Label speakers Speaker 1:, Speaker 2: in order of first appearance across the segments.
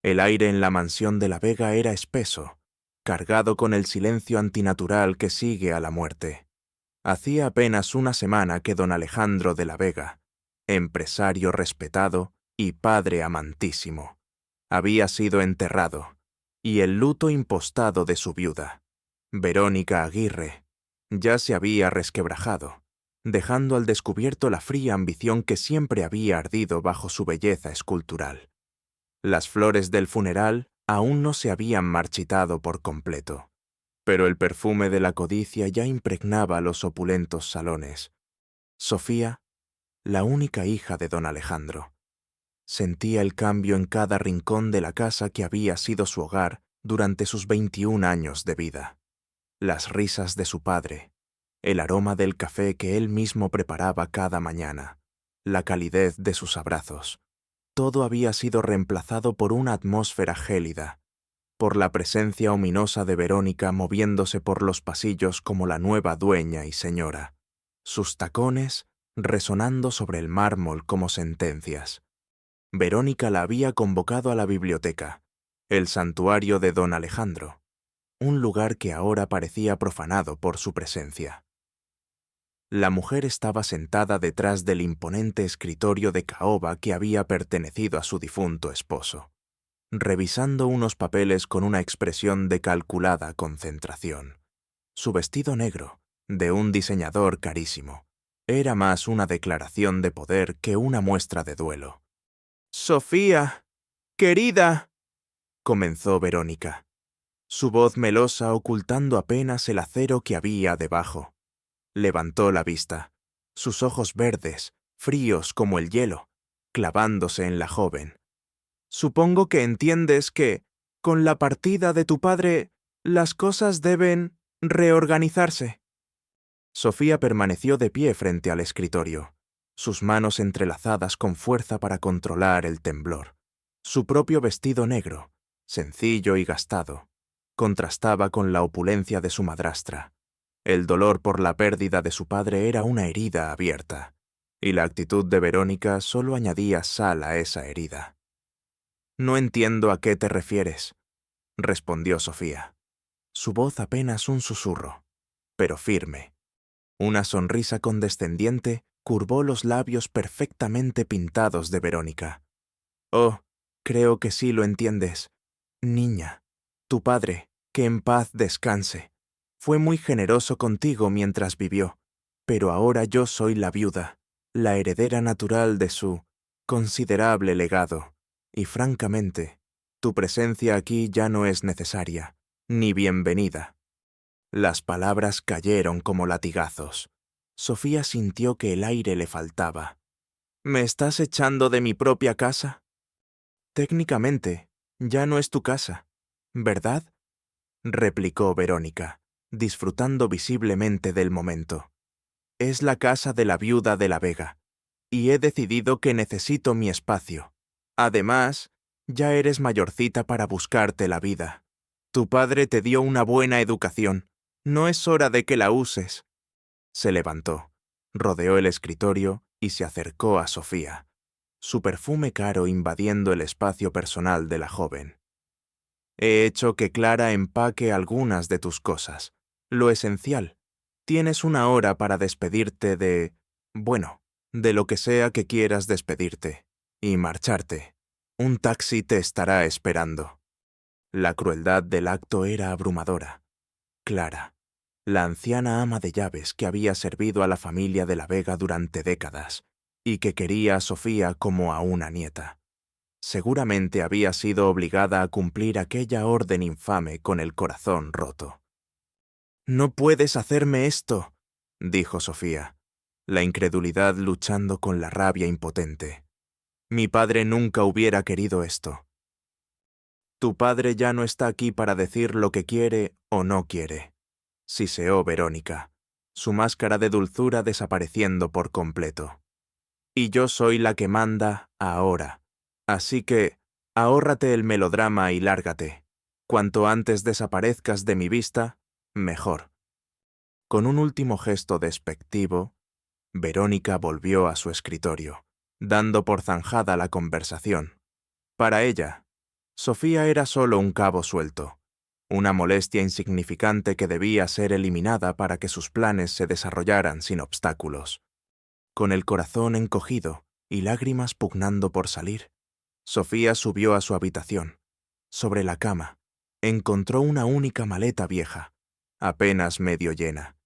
Speaker 1: El aire en la mansión de la Vega era espeso, cargado con el silencio antinatural que sigue a la muerte. Hacía apenas una semana que don Alejandro de la Vega, empresario respetado y padre amantísimo, había sido enterrado, y el luto impostado de su viuda, Verónica Aguirre, ya se había resquebrajado, dejando al descubierto la fría ambición que siempre había ardido bajo su belleza escultural. Las flores del funeral aún no se habían marchitado por completo, pero el perfume de la codicia ya impregnaba los opulentos salones. Sofía, la única hija de don Alejandro, sentía el cambio en cada rincón de la casa que había sido su hogar durante sus 21 años de vida. Las risas de su padre, el aroma del café que él mismo preparaba cada mañana, la calidez de sus abrazos. Todo había sido reemplazado por una atmósfera gélida, por la presencia ominosa de Verónica moviéndose por los pasillos como la nueva dueña y señora, sus tacones resonando sobre el mármol como sentencias. Verónica la había convocado a la biblioteca, el santuario de don Alejandro, un lugar que ahora parecía profanado por su presencia. La mujer estaba sentada detrás del imponente escritorio de caoba que había pertenecido a su difunto esposo, revisando unos papeles con una expresión de calculada concentración. Su vestido negro, de un diseñador carísimo, era más una declaración de poder que una muestra de duelo. «Sofía, querida», comenzó Verónica, su voz melosa ocultando apenas el acero que había debajo. Levantó la vista, sus ojos verdes, fríos como el hielo, clavándose en la joven. «Supongo que entiendes que, con la partida de tu padre, las cosas deben reorganizarse». Sofía permaneció de pie frente al escritorio, sus manos entrelazadas con fuerza para controlar el temblor. Su propio vestido negro, sencillo y gastado, contrastaba con la opulencia de su madrastra. El dolor por la pérdida de su padre era una herida abierta, y la actitud de Verónica solo añadía sal a esa herida. «No entiendo a qué te refieres», respondió Sofía, su voz apenas un susurro, pero firme. Una sonrisa condescendiente curvó los labios perfectamente pintados de Verónica. «Oh, creo que sí lo entiendes. Niña, tu padre, que en paz descanse, fue muy generoso contigo mientras vivió, pero ahora yo soy la viuda, la heredera natural de su considerable legado, y francamente, tu presencia aquí ya no es necesaria, ni bienvenida». Las palabras cayeron como latigazos. Sofía sintió que el aire le faltaba. «¿Me estás echando de mi propia casa?» «Técnicamente, ya no es tu casa, ¿verdad?», replicó Verónica, disfrutando visiblemente del momento. «Es la casa de la viuda de la Vega, y he decidido que necesito mi espacio. Además, ya eres mayorcita para buscarte la vida. Tu padre te dio una buena educación. No es hora de que la uses». Se levantó, rodeó el escritorio y se acercó a Sofía, su perfume caro invadiendo el espacio personal de la joven. «He hecho que Clara empaque algunas de tus cosas. Lo esencial. Tienes una hora para despedirte de lo que sea que quieras despedirte, y marcharte. Un taxi te estará esperando». La crueldad del acto era abrumadora. Clara, la anciana ama de llaves que había servido a la familia de la Vega durante décadas, y que quería a Sofía como a una nieta. Seguramente había sido obligada a cumplir aquella orden infame con el corazón roto. «No puedes hacerme esto», dijo Sofía, la incredulidad luchando con la rabia impotente. «Mi padre nunca hubiera querido esto». «Tu padre ya no está aquí para decir lo que quiere o no quiere», siseó Verónica, su máscara de dulzura desapareciendo por completo. «Y yo soy la que manda ahora. Así que, ahórrate el melodrama y lárgate. Cuanto antes desaparezcas de mi vista, mejor». Con un último gesto despectivo, Verónica volvió a su escritorio, dando por zanjada la conversación. Para ella, Sofía era solo un cabo suelto, una molestia insignificante que debía ser eliminada para que sus planes se desarrollaran sin obstáculos. Con el corazón encogido y lágrimas pugnando por salir, Sofía subió a su habitación. Sobre la cama, encontró una única maleta vieja, apenas medio llena.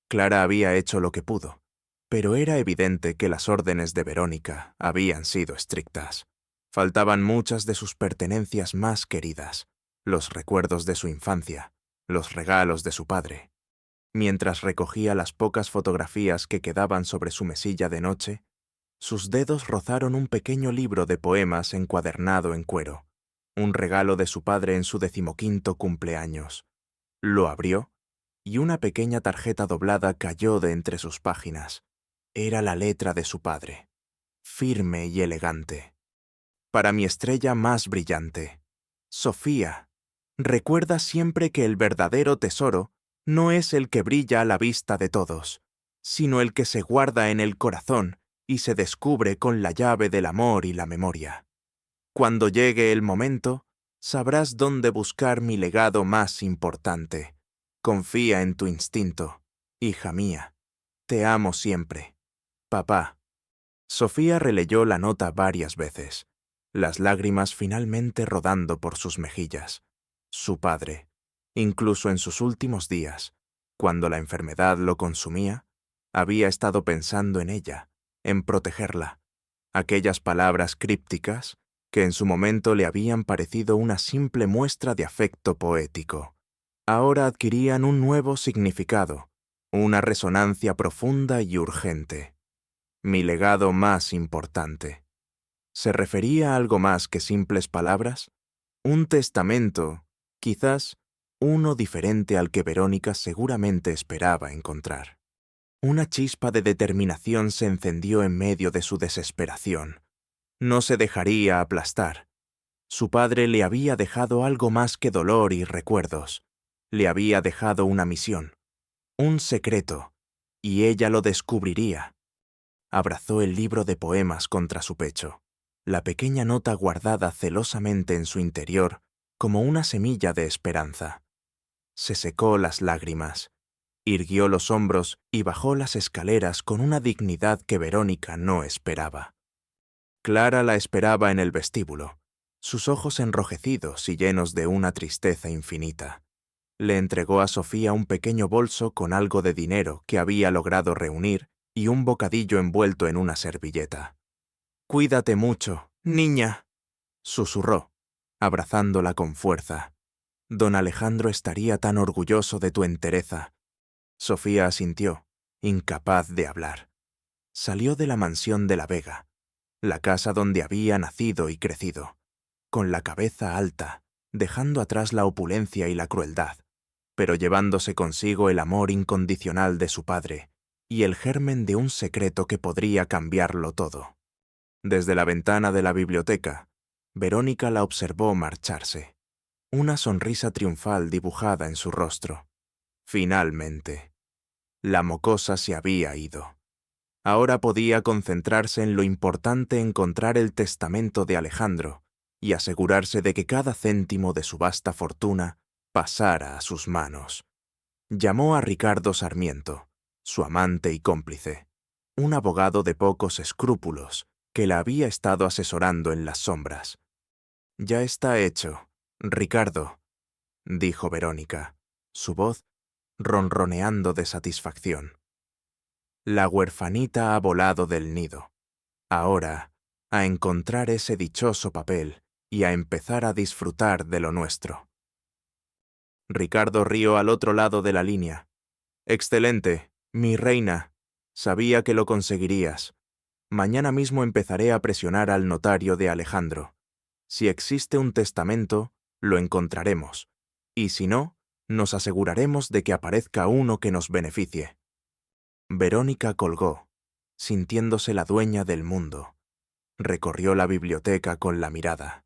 Speaker 1: Clara había hecho lo que pudo, pero era evidente que las órdenes de Verónica habían sido estrictas. Faltaban muchas de sus pertenencias más queridas, los recuerdos de su infancia, los regalos de su padre. Mientras recogía las pocas fotografías que quedaban sobre su mesilla de noche, sus dedos rozaron un pequeño libro de poemas encuadernado en cuero, un regalo de su padre en su 15º cumpleaños. Lo abrió y una pequeña tarjeta doblada cayó de entre sus páginas. Era la letra de su padre, firme y elegante. Para mi estrella más brillante, Sofía, recuerda siempre que el verdadero tesoro no es el que brilla a la vista de todos, sino el que se guarda en el corazón y se descubre con la llave del amor y la memoria. Cuando llegue el momento, sabrás dónde buscar mi legado más importante. Confía en tu instinto, hija mía. Te amo siempre. Papá. Sofía releyó la nota varias veces, las lágrimas finalmente rodando por sus mejillas. Su padre, incluso en sus últimos días, cuando la enfermedad lo consumía, había estado pensando en ella, en protegerla. Aquellas palabras crípticas que en su momento le habían parecido una simple muestra de afecto poético, ahora adquirían un nuevo significado, una resonancia profunda y urgente. Mi legado más importante. ¿Se refería a algo más que simples palabras? Un testamento, quizás uno diferente al que Verónica seguramente esperaba encontrar. Una chispa de determinación se encendió en medio de su desesperación. No se dejaría aplastar. Su padre le había dejado algo más que dolor y recuerdos. Le había dejado una misión, un secreto, y ella lo descubriría. Abrazó el libro de poemas contra su pecho, la pequeña nota guardada celosamente en su interior como una semilla de esperanza. Se secó las lágrimas, irguió los hombros y bajó las escaleras con una dignidad que Verónica no esperaba. Clara la esperaba en el vestíbulo, sus ojos enrojecidos y llenos de una tristeza infinita. Le entregó a Sofía un pequeño bolso con algo de dinero que había logrado reunir y un bocadillo envuelto en una servilleta. «Cuídate mucho, niña», susurró, abrazándola con fuerza. «Don Alejandro estaría tan orgulloso de tu entereza». Sofía asintió, incapaz de hablar. Salió de la mansión de la Vega, la casa donde había nacido y crecido, con la cabeza alta, dejando atrás la opulencia y la crueldad, pero llevándose consigo el amor incondicional de su padre y el germen de un secreto que podría cambiarlo todo. Desde la ventana de la biblioteca, Verónica la observó marcharse, una sonrisa triunfal dibujada en su rostro. Finalmente, la mocosa se había ido. Ahora podía concentrarse en lo importante: encontrar el testamento de Alejandro y asegurarse de que cada céntimo de su vasta fortuna pasara a sus manos. Llamó a Ricardo Sarmiento, su amante y cómplice, un abogado de pocos escrúpulos que la había estado asesorando en las sombras. «Ya está hecho, Ricardo», dijo Verónica, su voz ronroneando de satisfacción. «La huerfanita ha volado del nido. Ahora, a encontrar ese dichoso papel y a empezar a disfrutar de lo nuestro». Ricardo rió al otro lado de la línea. «Excelente, mi reina. Sabía que lo conseguirías. Mañana mismo empezaré a presionar al notario de Alejandro. Si existe un testamento, lo encontraremos. Y si no, nos aseguraremos de que aparezca uno que nos beneficie». Verónica colgó, sintiéndose la dueña del mundo. Recorrió la biblioteca con la mirada,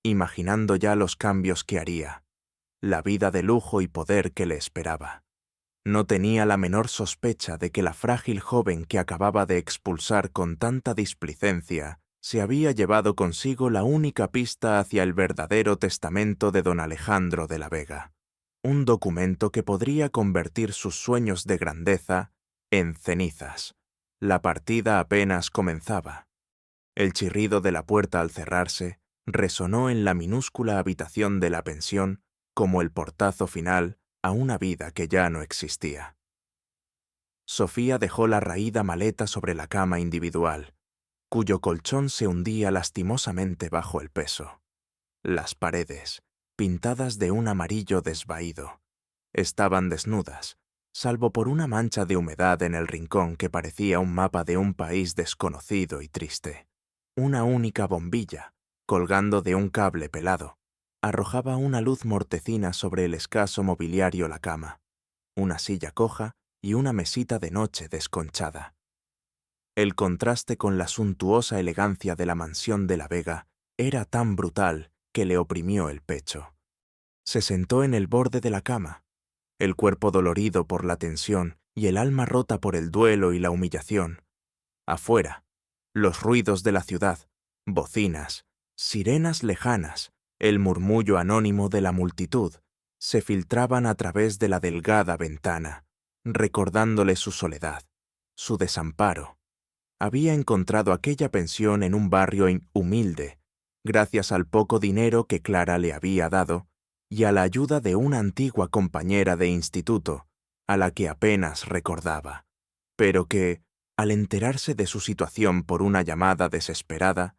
Speaker 1: imaginando ya los cambios que haría, la vida de lujo y poder que le esperaba. No tenía la menor sospecha de que la frágil joven que acababa de expulsar con tanta displicencia Se había llevado consigo la única pista hacia el verdadero testamento de don Alejandro de la Vega, un documento que podría convertir sus sueños de grandeza en cenizas. La partida apenas comenzaba. El chirrido de la puerta al cerrarse resonó en la minúscula habitación de la pensión como el portazo final a una vida que ya no existía. Sofía dejó la raída maleta sobre la cama individual, cuyo colchón se hundía lastimosamente bajo el peso. Las paredes, pintadas de un amarillo desvaído, estaban desnudas, salvo por una mancha de humedad en el rincón que parecía un mapa de un país desconocido y triste. Una única bombilla, colgando de un cable pelado, arrojaba una luz mortecina sobre el escaso mobiliario la cama, una silla coja y una mesita de noche desconchada. El contraste con la suntuosa elegancia de la mansión de la Vega era tan brutal que le oprimió el pecho. Se sentó en el borde de la cama, el cuerpo dolorido por la tensión y el alma rota por el duelo y la humillación. Afuera, los ruidos de la ciudad, bocinas, sirenas lejanas, el murmullo anónimo de la multitud, se filtraban a través de la delgada ventana, recordándole su soledad, su desamparo. Había encontrado aquella pensión en un barrio humilde, gracias al poco dinero que Clara le había dado y a la ayuda de una antigua compañera de instituto, a la que apenas recordaba, pero que, al enterarse de su situación por una llamada desesperada,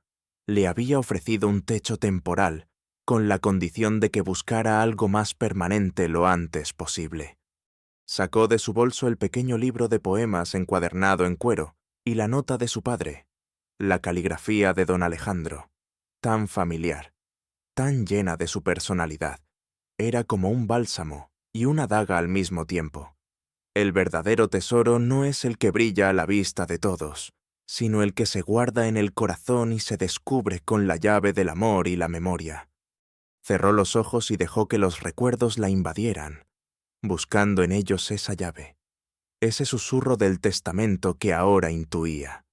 Speaker 1: le había ofrecido un techo temporal, con la condición de que buscara algo más permanente lo antes posible. Sacó de su bolso el pequeño libro de poemas encuadernado en cuero y la nota de su padre, la caligrafía de don Alejandro, tan familiar, tan llena de su personalidad. Era como un bálsamo y una daga al mismo tiempo. El verdadero tesoro no es el que brilla a la vista de todos, sino el que se guarda en el corazón y se descubre con la llave del amor y la memoria. Cerró los ojos y dejó que los recuerdos la invadieran, buscando en ellos esa llave, ese susurro del testamento que ahora intuía.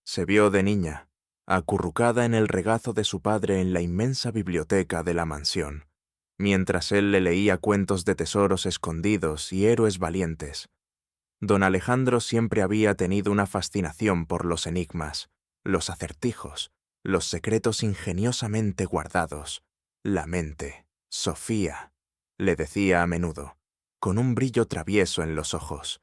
Speaker 1: Se vio de niña, acurrucada en el regazo de su padre en la inmensa biblioteca de la mansión, mientras él le leía cuentos de tesoros escondidos y héroes valientes. Don Alejandro siempre había tenido una fascinación por los enigmas, los acertijos, los secretos ingeniosamente guardados. La mente, Sofía, le decía a menudo, con un brillo travieso en los ojos,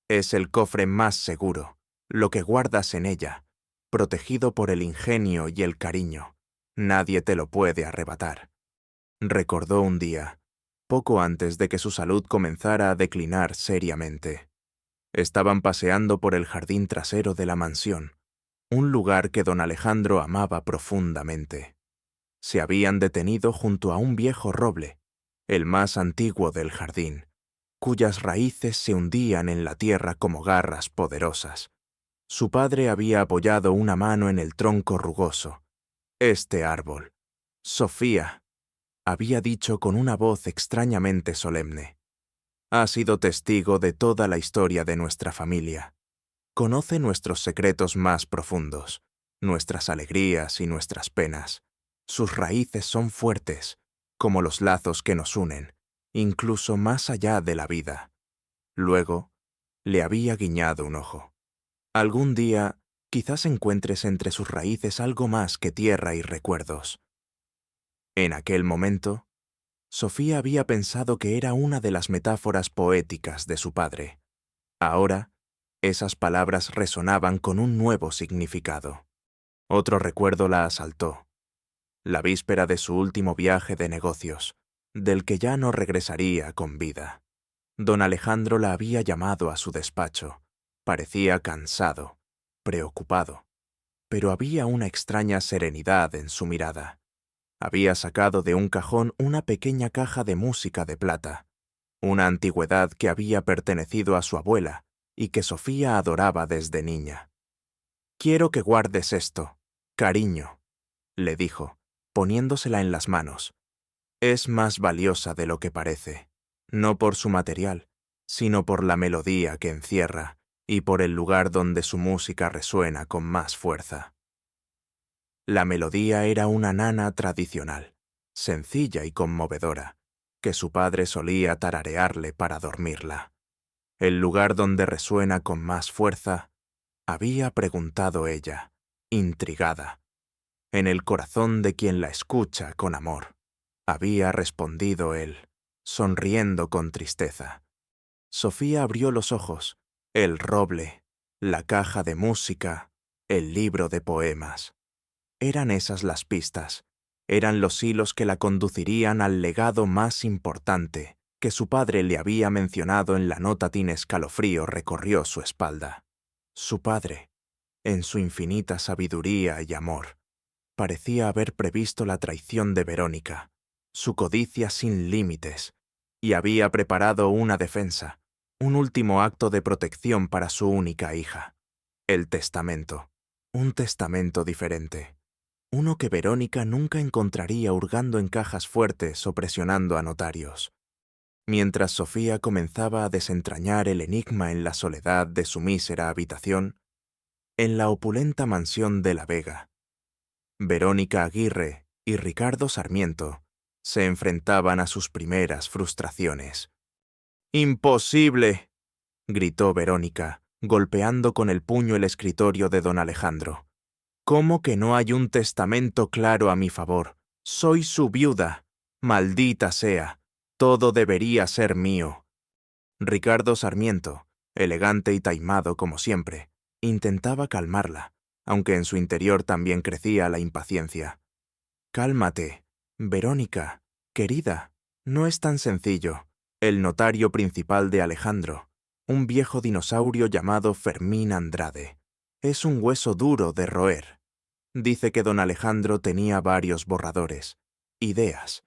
Speaker 1: es el cofre más seguro, lo que guardas en ella, protegido por el ingenio y el cariño. Nadie te lo puede arrebatar. Recordó un día, poco antes de que su salud comenzara a declinar seriamente. Estaban paseando por el jardín trasero de la mansión, un lugar que don Alejandro amaba profundamente. Se habían detenido junto a un viejo roble, el más antiguo del jardín, cuyas raíces se hundían en la tierra como garras poderosas. Su padre había apoyado una mano en el tronco rugoso. Este árbol, Sofía, había dicho con una voz extrañamente solemne, ha sido testigo de toda la historia de nuestra familia. Conoce nuestros secretos más profundos, nuestras alegrías y nuestras penas. Sus raíces son fuertes, como los lazos que nos unen, incluso más allá de la vida. Luego, le había guiñado un ojo. Algún día, quizás encuentres entre sus raíces algo más que tierra y recuerdos. En aquel momento, Sofía había pensado que era una de las metáforas poéticas de su padre. Ahora, esas palabras resonaban con un nuevo significado. Otro recuerdo la asaltó. La víspera de su último viaje de negocios, del que ya no regresaría con vida. Don Alejandro la había llamado a su despacho. Parecía cansado, preocupado, pero había una extraña serenidad en su mirada. Había sacado de un cajón una pequeña caja de música de plata, una antigüedad que había pertenecido a su abuela y que Sofía adoraba desde niña. «Quiero que guardes esto, cariño», le dijo, poniéndosela en las manos. «Es más valiosa de lo que parece, no por su material, sino por la melodía que encierra y por el lugar donde su música resuena con más fuerza». La melodía era una nana tradicional, sencilla y conmovedora, que su padre solía tararearle para dormirla. El lugar donde resuena con más fuerza, había preguntado ella, intrigada. En el corazón de quien la escucha con amor, había respondido él, sonriendo con tristeza. Sofía abrió los ojos, el roble, la caja de música, el libro de poemas. Eran esas las pistas, eran los hilos que la conducirían al legado más importante que su padre le había mencionado en la nota. Tin escalofrío recorrió su espalda. Su padre, en su infinita sabiduría y amor, parecía haber previsto la traición de Verónica, su codicia sin límites, y había preparado una defensa, un último acto de protección para su única hija. El testamento. Un testamento diferente. Uno que Verónica nunca encontraría hurgando en cajas fuertes o presionando a notarios. Mientras Sofía comenzaba a desentrañar el enigma en la soledad de su mísera habitación, en la opulenta mansión de La Vega, Verónica Aguirre y Ricardo Sarmiento se enfrentaban a sus primeras frustraciones. ¡Imposible!, gritó Verónica, golpeando con el puño el escritorio de don Alejandro. ¿Cómo que no hay un testamento claro a mi favor? Soy su viuda. Maldita sea. Todo debería ser mío. Ricardo Sarmiento, elegante y taimado como siempre, intentaba calmarla, aunque en su interior también crecía la impaciencia. Cálmate, Verónica, querida. No es tan sencillo. El notario principal de Alejandro, un viejo dinosaurio llamado Fermín Andrade, es un hueso duro de roer. Dice que don Alejandro tenía varios borradores, ideas,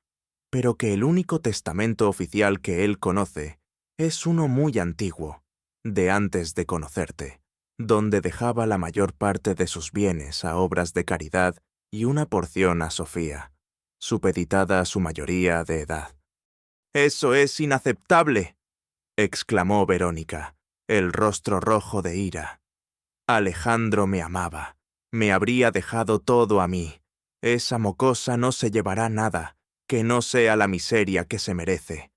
Speaker 1: pero que el único testamento oficial que él conoce es uno muy antiguo, de antes de conocerte, donde dejaba la mayor parte de sus bienes a obras de caridad y una porción a Sofía, supeditada a su mayoría de edad. «¡Eso es inaceptable!», exclamó Verónica, el rostro rojo de ira. Alejandro me amaba. Me habría dejado todo a mí. Esa mocosa no se llevará nada, que no sea la miseria que se merece.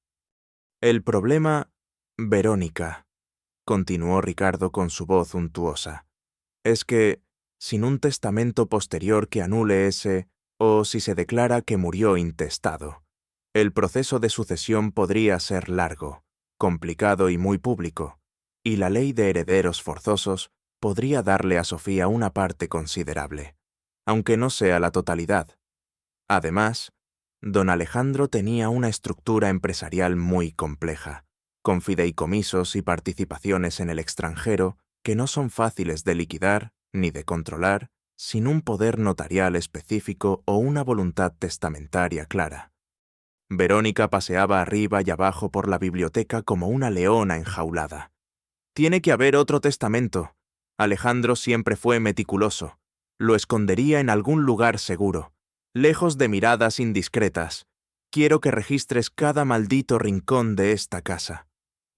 Speaker 1: El problema, Verónica, continuó Ricardo con su voz untuosa, es que, sin un testamento posterior que anule ese, o si se declara que murió intestado, el proceso de sucesión podría ser largo, complicado y muy público, y la ley de herederos forzosos podría darle a Sofía una parte considerable, aunque no sea la totalidad. Además, don Alejandro tenía una estructura empresarial muy compleja, con fideicomisos y participaciones en el extranjero que no son fáciles de liquidar ni de controlar sin un poder notarial específico o una voluntad testamentaria clara. Verónica paseaba arriba y abajo por la biblioteca como una leona enjaulada. «Tiene que haber otro testamento. Alejandro siempre fue meticuloso. Lo escondería en algún lugar seguro, lejos de miradas indiscretas. Quiero que registres cada maldito rincón de esta casa.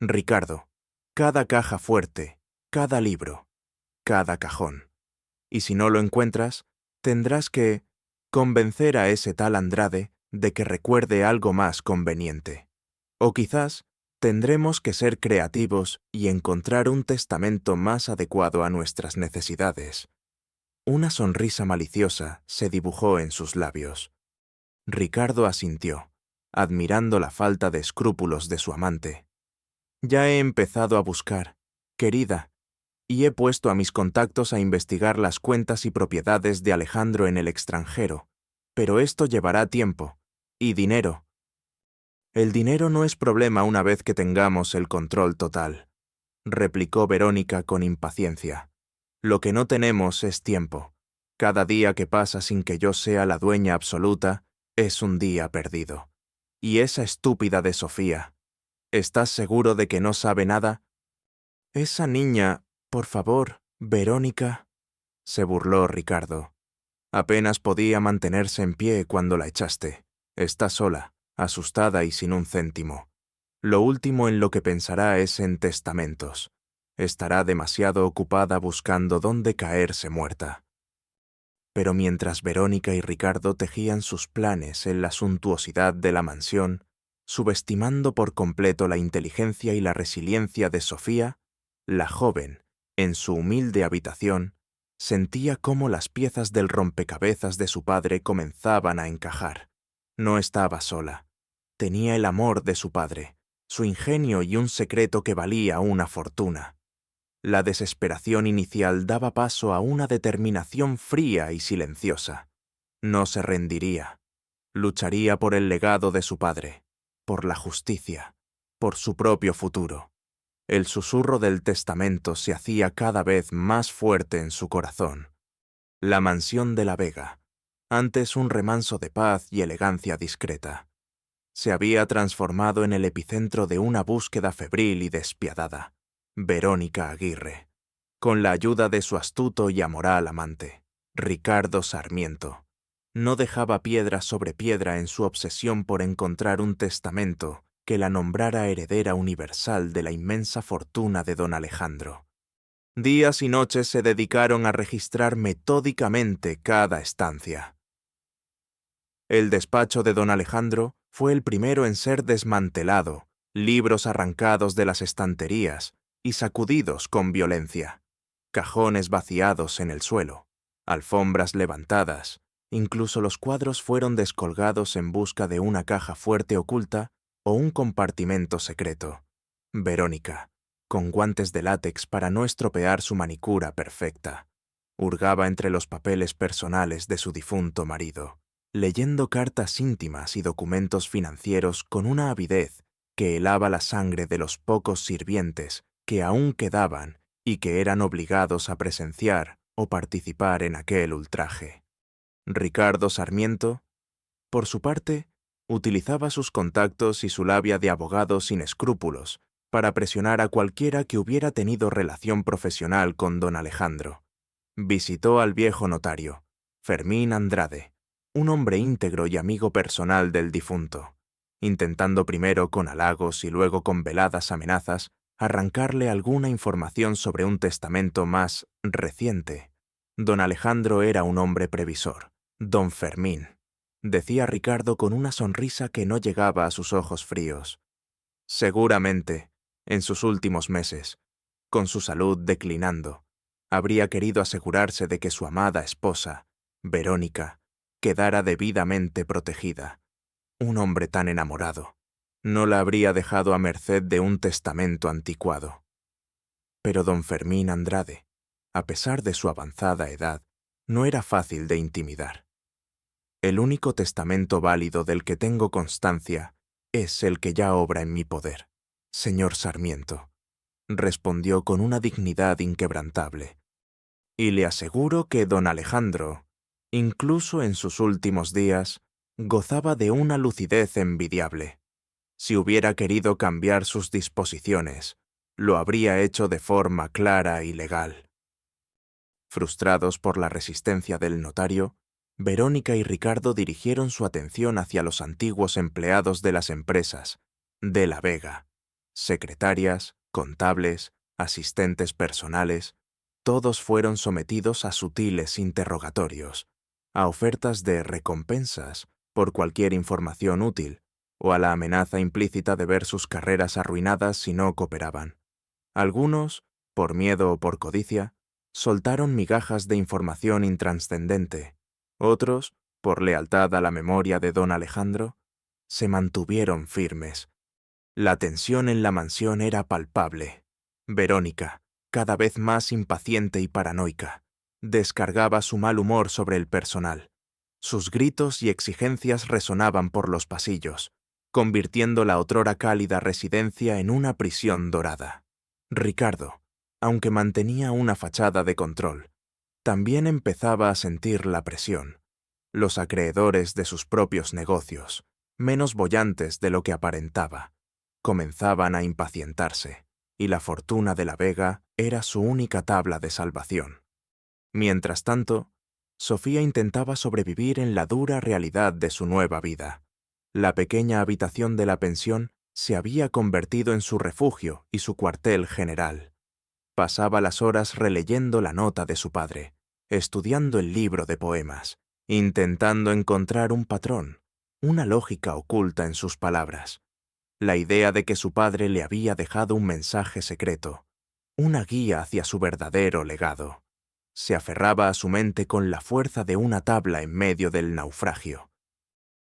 Speaker 1: Ricardo, cada caja fuerte, cada libro, cada cajón. Y si no lo encuentras, tendrás que convencer a ese tal Andrade de que recuerde algo más conveniente. O quizás tendremos que ser creativos y encontrar un testamento más adecuado a nuestras necesidades». Una sonrisa maliciosa se dibujó en sus labios. Ricardo asintió, admirando la falta de escrúpulos de su amante. «Ya he empezado a buscar, querida, y he puesto a mis contactos a investigar las cuentas y propiedades de Alejandro en el extranjero, pero esto llevará tiempo, y dinero». «El dinero no es problema una vez que tengamos el control total», replicó Verónica con impaciencia. «Lo que no tenemos es tiempo. Cada día que pasa sin que yo sea la dueña absoluta es un día perdido. Y esa estúpida de Sofía, ¿estás seguro de que no sabe nada?» «Esa niña, por favor, Verónica», se burló Ricardo. «Apenas podía mantenerse en pie cuando la echaste. Está sola, asustada y sin un céntimo. Lo último en lo que pensará es en testamentos. Estará demasiado ocupada buscando dónde caerse muerta». Pero mientras Verónica y Ricardo tejían sus planes en la suntuosidad de la mansión, subestimando por completo la inteligencia y la resiliencia de Sofía, la joven, en su humilde habitación, sentía cómo las piezas del rompecabezas de su padre comenzaban a encajar. No estaba sola. Tenía el amor de su padre, su ingenio y un secreto que valía una fortuna. La desesperación inicial daba paso a una determinación fría y silenciosa. No se rendiría. Lucharía por el legado de su padre, por la justicia, por su propio futuro. El susurro del testamento se hacía cada vez más fuerte en su corazón. La mansión de la Vega, antes un remanso de paz y elegancia discreta, se había transformado en el epicentro de una búsqueda febril y despiadada. Verónica Aguirre, con la ayuda de su astuto y amoral amante, Ricardo Sarmiento, no dejaba piedra sobre piedra en su obsesión por encontrar un testamento que la nombrara heredera universal de la inmensa fortuna de don Alejandro. Días y noches se dedicaron a registrar metódicamente cada estancia. El despacho de don Alejandro fue el primero en ser desmantelado, libros arrancados de las estanterías y sacudidos con violencia, cajones vaciados en el suelo, alfombras levantadas, incluso los cuadros fueron descolgados en busca de una caja fuerte oculta o un compartimento secreto. Verónica, con guantes de látex para no estropear su manicura perfecta, hurgaba entre los papeles personales de su difunto marido, leyendo cartas íntimas y documentos financieros con una avidez que helaba la sangre de los pocos sirvientes que aún quedaban y que eran obligados a presenciar o participar en aquel ultraje. Ricardo Sarmiento, por su parte, utilizaba sus contactos y su labia de abogado sin escrúpulos para presionar a cualquiera que hubiera tenido relación profesional con don Alejandro. Visitó al viejo notario, Fermín Andrade, un hombre íntegro y amigo personal del difunto, intentando primero con halagos y luego con veladas amenazas arrancarle alguna información sobre un testamento más reciente. Don Alejandro era un hombre previsor. Don Fermín, decía Ricardo con una sonrisa que no llegaba a sus ojos fríos. Seguramente, en sus últimos meses, con su salud declinando, habría querido asegurarse de que su amada esposa, Verónica, quedara debidamente protegida. Un hombre tan enamorado no la habría dejado a merced de un testamento anticuado. Pero don Fermín Andrade, a pesar de su avanzada edad, no era fácil de intimidar. El único testamento válido del que tengo constancia es el que ya obra en mi poder, señor Sarmiento, respondió con una dignidad inquebrantable. Y le aseguro que don Alejandro, incluso en sus últimos días, gozaba de una lucidez envidiable. Si hubiera querido cambiar sus disposiciones, lo habría hecho de forma clara y legal. Frustrados por la resistencia del notario, Verónica y Ricardo dirigieron su atención hacia los antiguos empleados de las empresas de la Vega, secretarias, contables, asistentes personales. Todos fueron sometidos a sutiles interrogatorios, a ofertas de recompensas por cualquier información útil, o a la amenaza implícita de ver sus carreras arruinadas si no cooperaban. Algunos, por miedo o por codicia, soltaron migajas de información intranscendente. Otros, por lealtad a la memoria de don Alejandro, se mantuvieron firmes. La tensión en la mansión era palpable. Verónica, cada vez más impaciente y paranoica, descargaba su mal humor sobre el personal. Sus gritos y exigencias resonaban por los pasillos, convirtiendo la otrora cálida residencia en una prisión dorada. Ricardo, aunque mantenía una fachada de control, también empezaba a sentir la presión. Los acreedores de sus propios negocios, menos bollantes de lo que aparentaba, comenzaban a impacientarse, y la fortuna de la Vega era su única tabla de salvación. Mientras tanto, Sofía intentaba sobrevivir en la dura realidad de su nueva vida. La pequeña habitación de la pensión se había convertido en su refugio y su cuartel general. Pasaba las horas releyendo la nota de su padre, estudiando el libro de poemas, intentando encontrar un patrón, una lógica oculta en sus palabras. La idea de que su padre le había dejado un mensaje secreto, una guía hacia su verdadero legado, se aferraba a su mente con la fuerza de una tabla en medio del naufragio.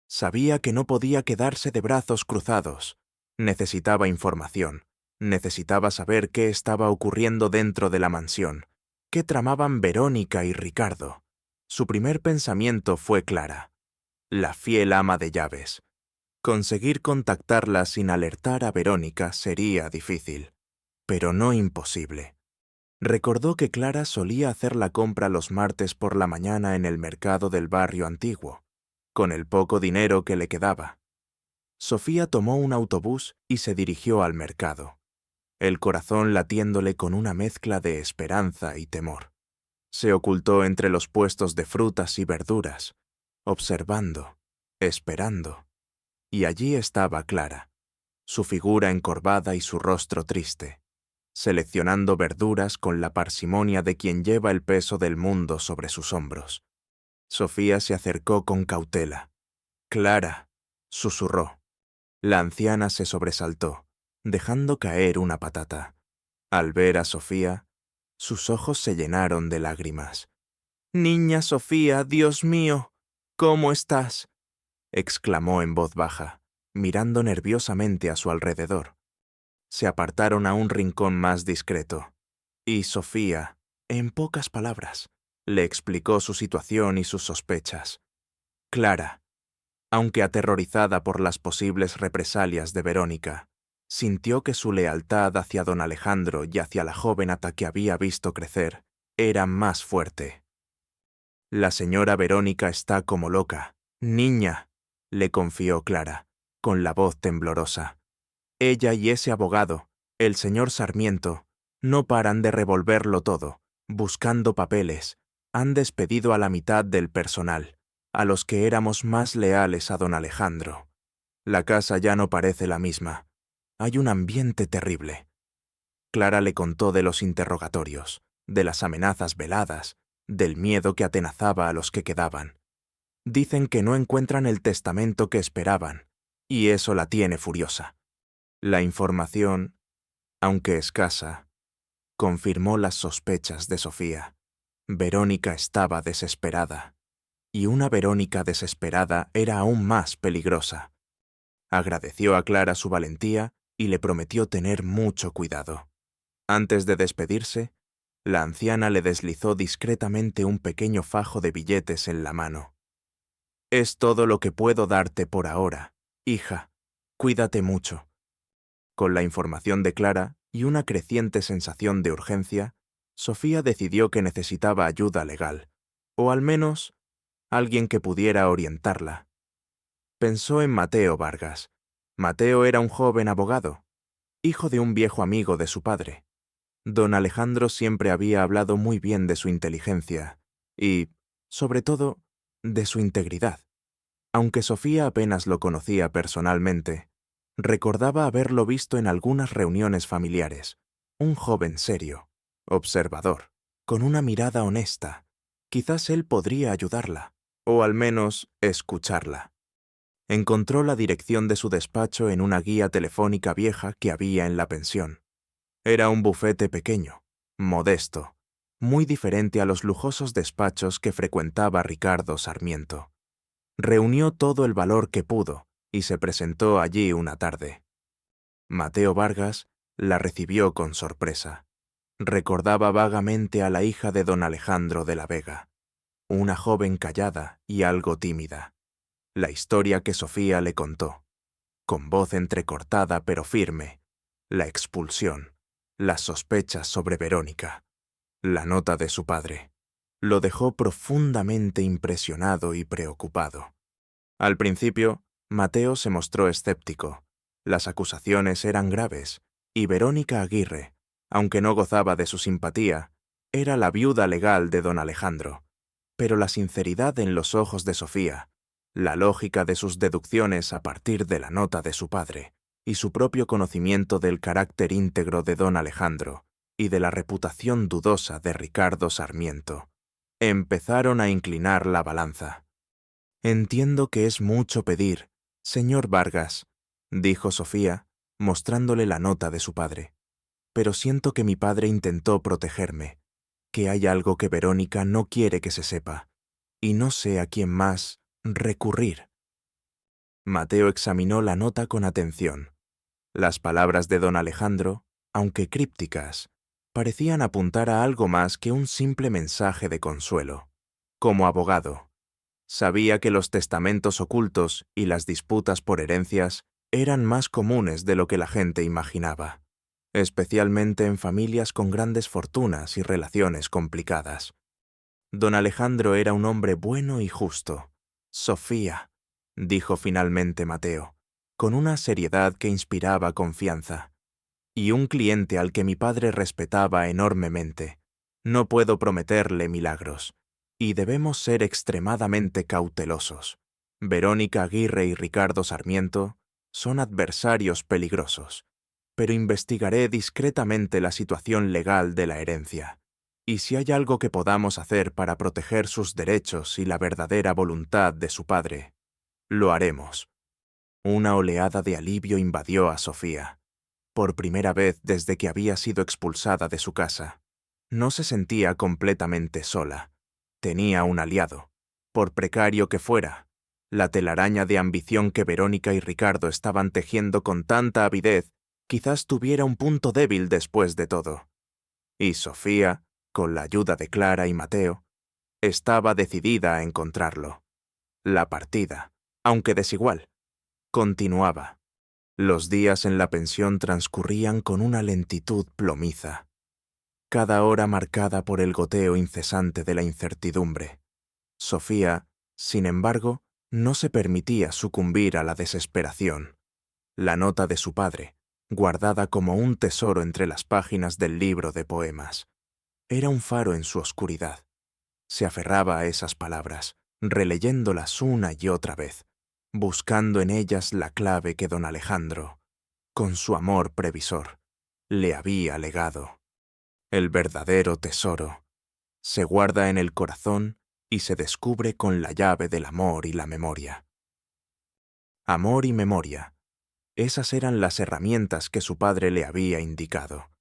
Speaker 1: Sabía que no podía quedarse de brazos cruzados. Necesitaba información. Necesitaba saber qué estaba ocurriendo dentro de la mansión, qué tramaban Verónica y Ricardo. Su primer pensamiento fue Clara, la fiel ama de llaves. Conseguir contactarla sin alertar a Verónica sería difícil, pero no imposible. Recordó que Clara solía hacer la compra los martes por la mañana en el mercado del barrio antiguo, con el poco dinero que le quedaba. Sofía tomó un autobús y se dirigió al mercado, el corazón latiéndole con una mezcla de esperanza y temor. Se ocultó entre los puestos de frutas y verduras, observando, esperando. Y allí estaba Clara, su figura encorvada y su rostro triste, seleccionando verduras con la parsimonia de quien lleva el peso del mundo sobre sus hombros. Sofía se acercó con cautela. «Clara», susurró. La anciana se sobresaltó, dejando caer una patata. Al ver a Sofía, sus ojos se llenaron de lágrimas. «Niña Sofía, Dios mío, ¿cómo estás?», exclamó en voz baja, mirando nerviosamente a su alrededor. Se apartaron a un rincón más discreto, y Sofía, en pocas palabras, le explicó su situación y sus sospechas. Clara, aunque aterrorizada por las posibles represalias de Verónica, sintió que su lealtad hacia don Alejandro y hacia la joven a la que había visto crecer era más fuerte. «La señora Verónica está como loca. Niña», le confió Clara, con la voz temblorosa. «Ella y ese abogado, el señor Sarmiento, no paran de revolverlo todo, buscando papeles. Han despedido a la mitad del personal, a los que éramos más leales a don Alejandro. La casa ya no parece la misma. Hay un ambiente terrible». Clara le contó de los interrogatorios, de las amenazas veladas, del miedo que atenazaba a los que quedaban. Dicen que no encuentran el testamento que esperaban, y eso la tiene furiosa. La información, aunque escasa, confirmó las sospechas de Sofía. Verónica estaba desesperada, y una Verónica desesperada era aún más peligrosa. Agradeció a Clara su valentía y le prometió tener mucho cuidado. Antes de despedirse, la anciana le deslizó discretamente un pequeño fajo de billetes en la mano. «Es todo lo que puedo darte por ahora, hija. Cuídate mucho». Con la información de Clara y una creciente sensación de urgencia, Sofía decidió que necesitaba ayuda legal, o al menos alguien que pudiera orientarla. Pensó en Mateo Vargas. Mateo era un joven abogado, hijo de un viejo amigo de su padre. Don Alejandro siempre había hablado muy bien de su inteligencia y, sobre todo, de su integridad. Aunque Sofía apenas lo conocía personalmente, recordaba haberlo visto en algunas reuniones familiares. Un joven serio, observador, con una mirada honesta. Quizás él podría ayudarla, o al menos escucharla. Encontró la dirección de su despacho en una guía telefónica vieja que había en la pensión. Era un bufete pequeño, modesto, muy diferente a los lujosos despachos que frecuentaba Ricardo Sarmiento. Reunió todo el valor que pudo y se presentó allí una tarde. Mateo Vargas la recibió con sorpresa. Recordaba vagamente a la hija de don Alejandro de la Vega, una joven callada y algo tímida. La historia que Sofía le contó, con voz entrecortada pero firme, la expulsión, las sospechas sobre Verónica, la nota de su padre, lo dejó profundamente impresionado y preocupado. Al principio, Mateo se mostró escéptico. Las acusaciones eran graves, y Verónica Aguirre, aunque no gozaba de su simpatía, era la viuda legal de don Alejandro. Pero la sinceridad en los ojos de Sofía, la lógica de sus deducciones a partir de la nota de su padre, y su propio conocimiento del carácter íntegro de don Alejandro y de la reputación dudosa de Ricardo Sarmiento, Empezaron a inclinar la balanza. «Entiendo que es mucho pedir, señor Vargas», dijo Sofía, mostrándole la nota de su padre. «Pero siento que mi padre intentó protegerme, que hay algo que Verónica no quiere que se sepa, y no sé a quién más recurrir». Mateo examinó la nota con atención. Las palabras de don Alejandro, aunque crípticas, parecían apuntar a algo más que un simple mensaje de consuelo. Como abogado, sabía que los testamentos ocultos y las disputas por herencias eran más comunes de lo que la gente imaginaba, especialmente en familias con grandes fortunas y relaciones complicadas. Don Alejandro era un hombre bueno y justo. «Sofía», dijo finalmente Mateo, con una seriedad que inspiraba confianza, «y un cliente al que mi padre respetaba enormemente. No puedo prometerle milagros, y debemos ser extremadamente cautelosos. Verónica Aguirre y Ricardo Sarmiento son adversarios peligrosos, pero investigaré discretamente la situación legal de la herencia. Y si hay algo que podamos hacer para proteger sus derechos y la verdadera voluntad de su padre, lo haremos». Una oleada de alivio invadió a Sofía. Por primera vez desde que había sido expulsada de su casa, no se sentía completamente sola. Tenía un aliado. Por precario que fuera, la telaraña de ambición que Verónica y Ricardo estaban tejiendo con tanta avidez quizás tuviera un punto débil después de todo. Y Sofía, con la ayuda de Clara y Mateo, estaba decidida a encontrarlo. La partida, aunque desigual, continuaba. Los días en la pensión transcurrían con una lentitud plomiza, cada hora marcada por el goteo incesante de la incertidumbre. Sofía, sin embargo, no se permitía sucumbir a la desesperación. La nota de su padre, guardada como un tesoro entre las páginas del libro de poemas, era un faro en su oscuridad. Se aferraba a esas palabras, releyéndolas una y otra vez, buscando en ellas la clave que don Alejandro, con su amor previsor, le había legado. El verdadero tesoro se guarda en el corazón y se descubre con la llave del amor y la memoria. Amor y memoria, esas eran las herramientas que su padre le había indicado.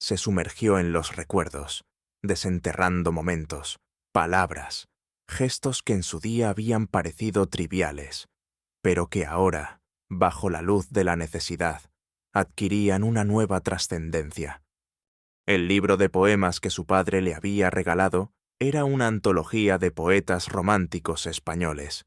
Speaker 1: Se sumergió en los recuerdos, desenterrando momentos, palabras, gestos que en su día habían parecido triviales, pero que ahora, bajo la luz de la necesidad, adquirían una nueva trascendencia. El libro de poemas que su padre le había regalado era una antología de poetas románticos españoles.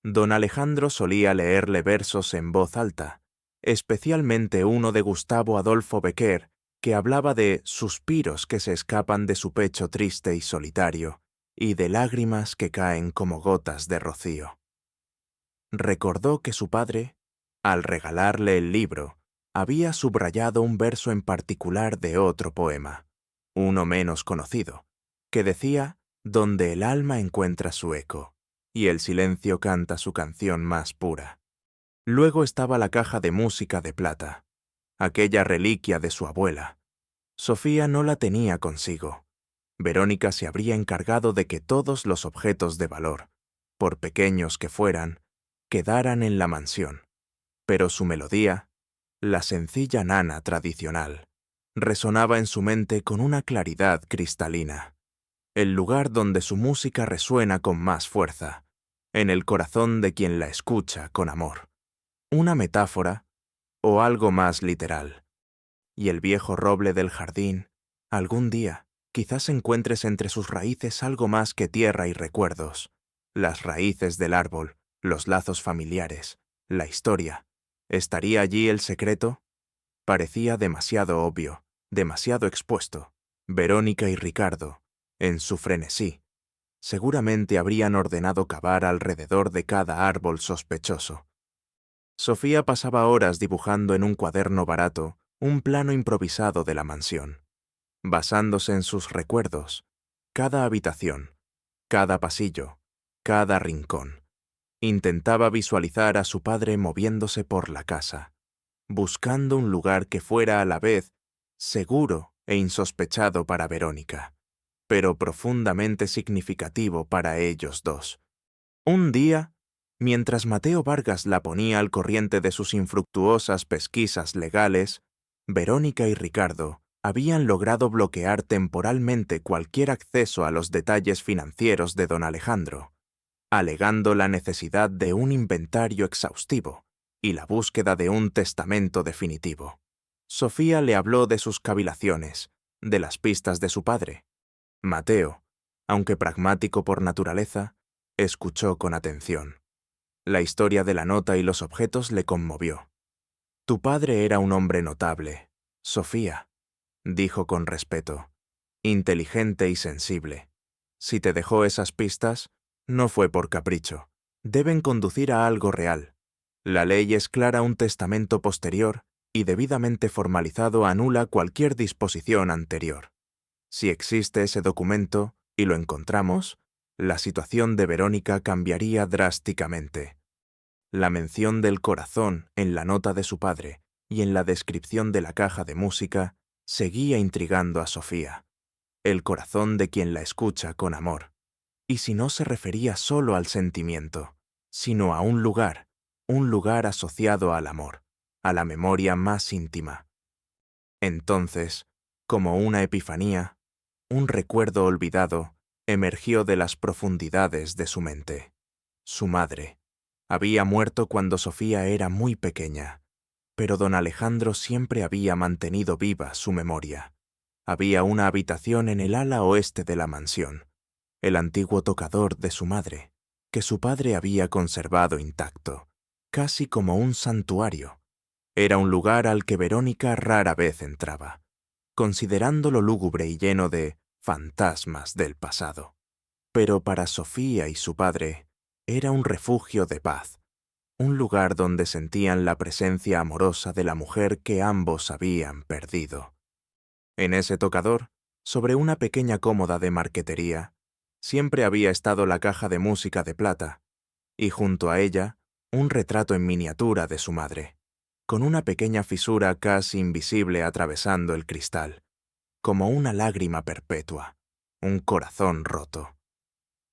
Speaker 1: Don Alejandro solía leerle versos en voz alta, especialmente uno de Gustavo Adolfo Bécquer, que hablaba de suspiros que se escapan de su pecho triste y solitario, y de lágrimas que caen como gotas de rocío. Recordó que su padre, al regalarle el libro, había subrayado un verso en particular de otro poema, uno menos conocido, que decía «donde el alma encuentra su eco, y el silencio canta su canción más pura». Luego estaba la caja de música de plata, aquella reliquia de su abuela. Sofía no la tenía consigo. Verónica se habría encargado de que todos los objetos de valor, por pequeños que fueran, quedaran en la mansión. Pero su melodía, la sencilla nana tradicional, resonaba en su mente con una claridad cristalina. El lugar donde su música resuena con más fuerza, en el corazón de quien la escucha con amor. Una metáfora o algo más literal. Y el viejo roble del jardín, algún día, quizás encuentres entre sus raíces algo más que tierra y recuerdos. Las raíces del árbol, los lazos familiares, la historia. ¿Estaría allí el secreto? Parecía demasiado obvio, demasiado expuesto. Verónica y Ricardo, en su frenesí, seguramente habrían ordenado cavar alrededor de cada árbol sospechoso. Sofía pasaba horas dibujando en un cuaderno barato un plano improvisado de la mansión. Basándose en sus recuerdos, cada habitación, cada pasillo, cada rincón. Intentaba visualizar a su padre moviéndose por la casa, buscando un lugar que fuera a la vez seguro e insospechado para Verónica, pero profundamente significativo para ellos dos. Un día, mientras Mateo Vargas la ponía al corriente de sus infructuosas pesquisas legales, Verónica y Ricardo habían logrado bloquear temporalmente cualquier acceso a los detalles financieros de don Alejandro, alegando la necesidad de un inventario exhaustivo y la búsqueda de un testamento definitivo. Sofía le habló de sus cavilaciones, de las pistas de su padre. Mateo, aunque pragmático por naturaleza, escuchó con atención. La historia de la nota y los objetos le conmovió. «Tu padre era un hombre notable, Sofía», dijo con respeto, «inteligente y sensible. Si te dejó esas pistas, no fue por capricho. Deben conducir a algo real. La ley es clara, un testamento posterior y debidamente formalizado anula cualquier disposición anterior. Si existe ese documento y lo encontramos, la situación de Verónica cambiaría drásticamente». La mención del corazón en la nota de su padre y en la descripción de la caja de música seguía intrigando a Sofía. El corazón de quien la escucha con amor. Y si no se refería solo al sentimiento, sino a un lugar asociado al amor, a la memoria más íntima. Entonces, como una epifanía, un recuerdo olvidado emergió de las profundidades de su mente. Su madre había muerto cuando Sofía era muy pequeña, pero don Alejandro siempre había mantenido viva su memoria. Había una habitación en el ala oeste de la mansión, el antiguo tocador de su madre, que su padre había conservado intacto, casi como un santuario. Era un lugar al que Verónica rara vez entraba, considerándolo lúgubre y lleno de fantasmas del pasado. Pero para Sofía y su padre era un refugio de paz, un lugar donde sentían la presencia amorosa de la mujer que ambos habían perdido. En ese tocador, sobre una pequeña cómoda de marquetería, siempre había estado la caja de música de plata, y junto a ella, un retrato en miniatura de su madre, con una pequeña fisura casi invisible atravesando el cristal, como una lágrima perpetua, un corazón roto.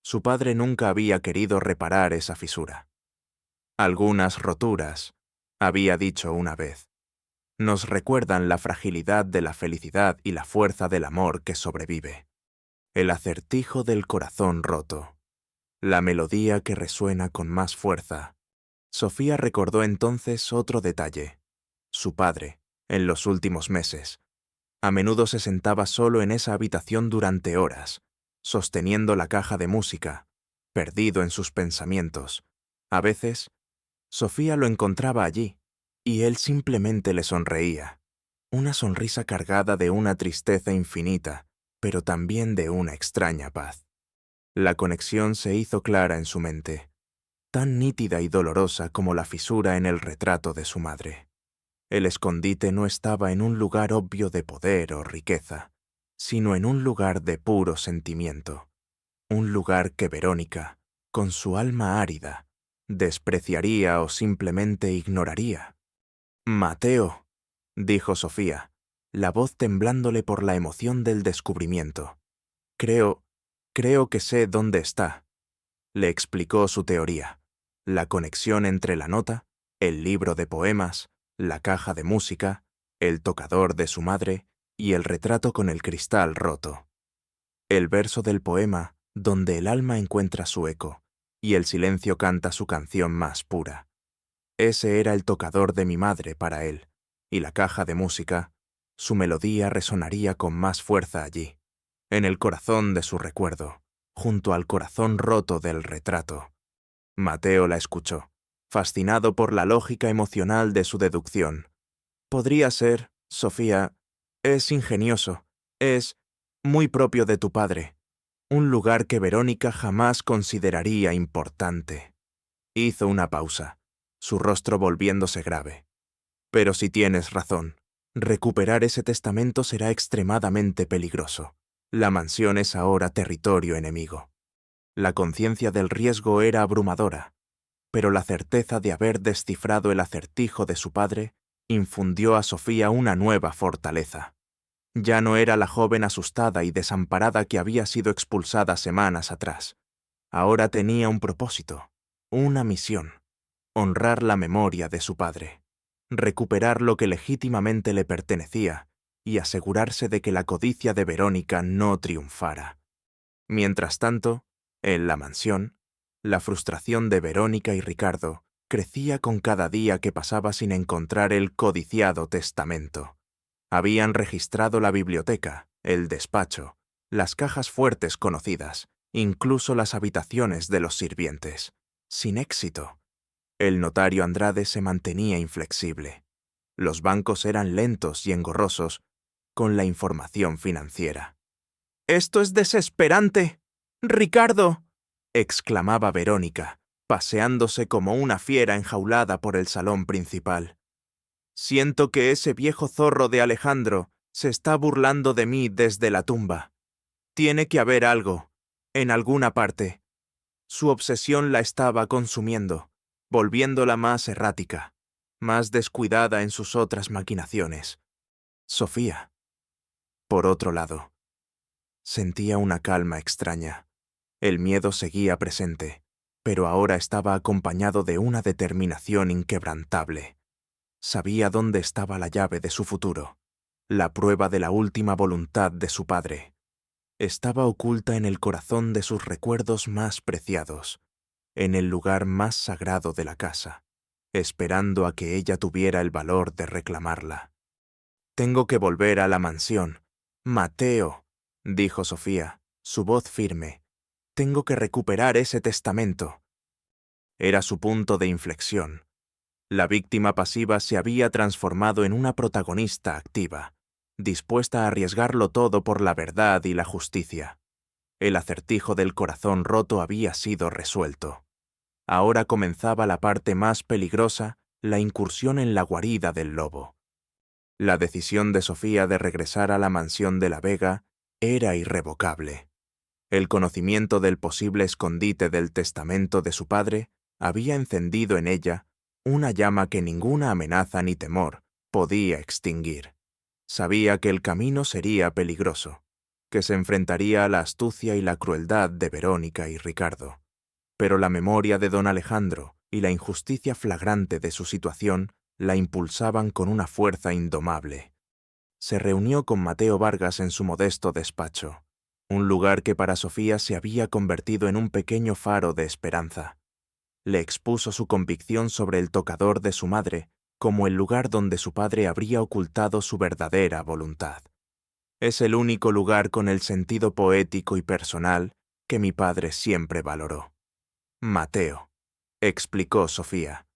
Speaker 1: Su padre nunca había querido reparar esa fisura. Algunas roturas, había dicho una vez, nos recuerdan la fragilidad de la felicidad y la fuerza del amor que sobrevive. El acertijo del corazón roto, la melodía que resuena con más fuerza. Sofía recordó entonces otro detalle. Su padre, en los últimos meses, a menudo se sentaba solo en esa habitación durante horas, sosteniendo la caja de música, perdido en sus pensamientos. A veces, Sofía lo encontraba allí, y él simplemente le sonreía, una sonrisa cargada de una tristeza infinita, pero también de una extraña paz. La conexión se hizo clara en su mente, tan nítida y dolorosa como la fisura en el retrato de su madre. El escondite no estaba en un lugar obvio de poder o riqueza, sino en un lugar de puro sentimiento, un lugar que Verónica, con su alma árida, despreciaría o simplemente ignoraría. «Mateo», dijo Sofía, la voz temblándole por la emoción del descubrimiento. Creo que sé dónde está». Le explicó su teoría, la conexión entre la nota, el libro de poemas, la caja de música, el tocador de su madre y el retrato con el cristal roto. El verso del poema donde el alma encuentra su eco y el silencio canta su canción más pura. Ese era el tocador de mi madre para él, y la caja de música, su melodía resonaría con más fuerza allí, en el corazón de su recuerdo, junto al corazón roto del retrato. Mateo la escuchó, fascinado por la lógica emocional de su deducción. «Podría ser, Sofía, es ingenioso, es muy propio de tu padre, un lugar que Verónica jamás consideraría importante». Hizo una pausa, su rostro volviéndose grave. «Pero si tienes razón, recuperar ese testamento será extremadamente peligroso. La mansión es ahora territorio enemigo». La conciencia del riesgo era abrumadora, pero la certeza de haber descifrado el acertijo de su padre infundió a Sofía una nueva fortaleza. Ya no era la joven asustada y desamparada que había sido expulsada semanas atrás. Ahora tenía un propósito, una misión: honrar la memoria de su padre, recuperar lo que legítimamente le pertenecía y asegurarse de que la codicia de Verónica no triunfara. Mientras tanto, en la mansión, la frustración de Verónica y Ricardo crecía con cada día que pasaba sin encontrar el codiciado testamento. Habían registrado la biblioteca, el despacho, las cajas fuertes conocidas, incluso las habitaciones de los sirvientes. Sin éxito. El notario Andrade se mantenía inflexible. Los bancos eran lentos y engorrosos con la información financiera. «¡Esto es desesperante! ¡Ricardo!», exclamaba Verónica, paseándose como una fiera enjaulada por el salón principal. «Siento que ese viejo zorro de Alejandro se está burlando de mí desde la tumba. Tiene que haber algo, en alguna parte. Su obsesión la estaba consumiendo, volviéndola más errática, más descuidada en sus otras maquinaciones. Sofía, por otro lado, sentía una calma extraña. El miedo seguía presente, pero ahora estaba acompañado de una determinación inquebrantable. Sabía dónde estaba la llave de su futuro, la prueba de la última voluntad de su padre. Estaba oculta en el corazón de sus recuerdos más preciados, en el lugar más sagrado de la casa, esperando a que ella tuviera el valor de reclamarla. «Tengo que volver a la mansión. Mateo», dijo Sofía, su voz firme. «Tengo que recuperar ese testamento». Era su punto de inflexión. La víctima pasiva se había transformado en una protagonista activa, dispuesta a arriesgarlo todo por la verdad y la justicia. El acertijo del corazón roto había sido resuelto. Ahora comenzaba la parte más peligrosa, la incursión en la guarida del lobo. La decisión de Sofía de regresar a la mansión de la Vega era irrevocable. El conocimiento del posible escondite del testamento de su padre había encendido en ella una llama que ninguna amenaza ni temor podía extinguir. Sabía que el camino sería peligroso, que se enfrentaría a la astucia y la crueldad de Verónica y Ricardo. Pero la memoria de don Alejandro y la injusticia flagrante de su situación la impulsaban con una fuerza indomable. Se reunió con Mateo Vargas en su modesto despacho, un lugar que para Sofía se había convertido en un pequeño faro de esperanza. Le expuso su convicción sobre el tocador de su madre como el lugar donde su padre habría ocultado su verdadera voluntad. «Es el único lugar con el sentido poético y personal que mi padre siempre valoró. Mateo», explicó Sofía,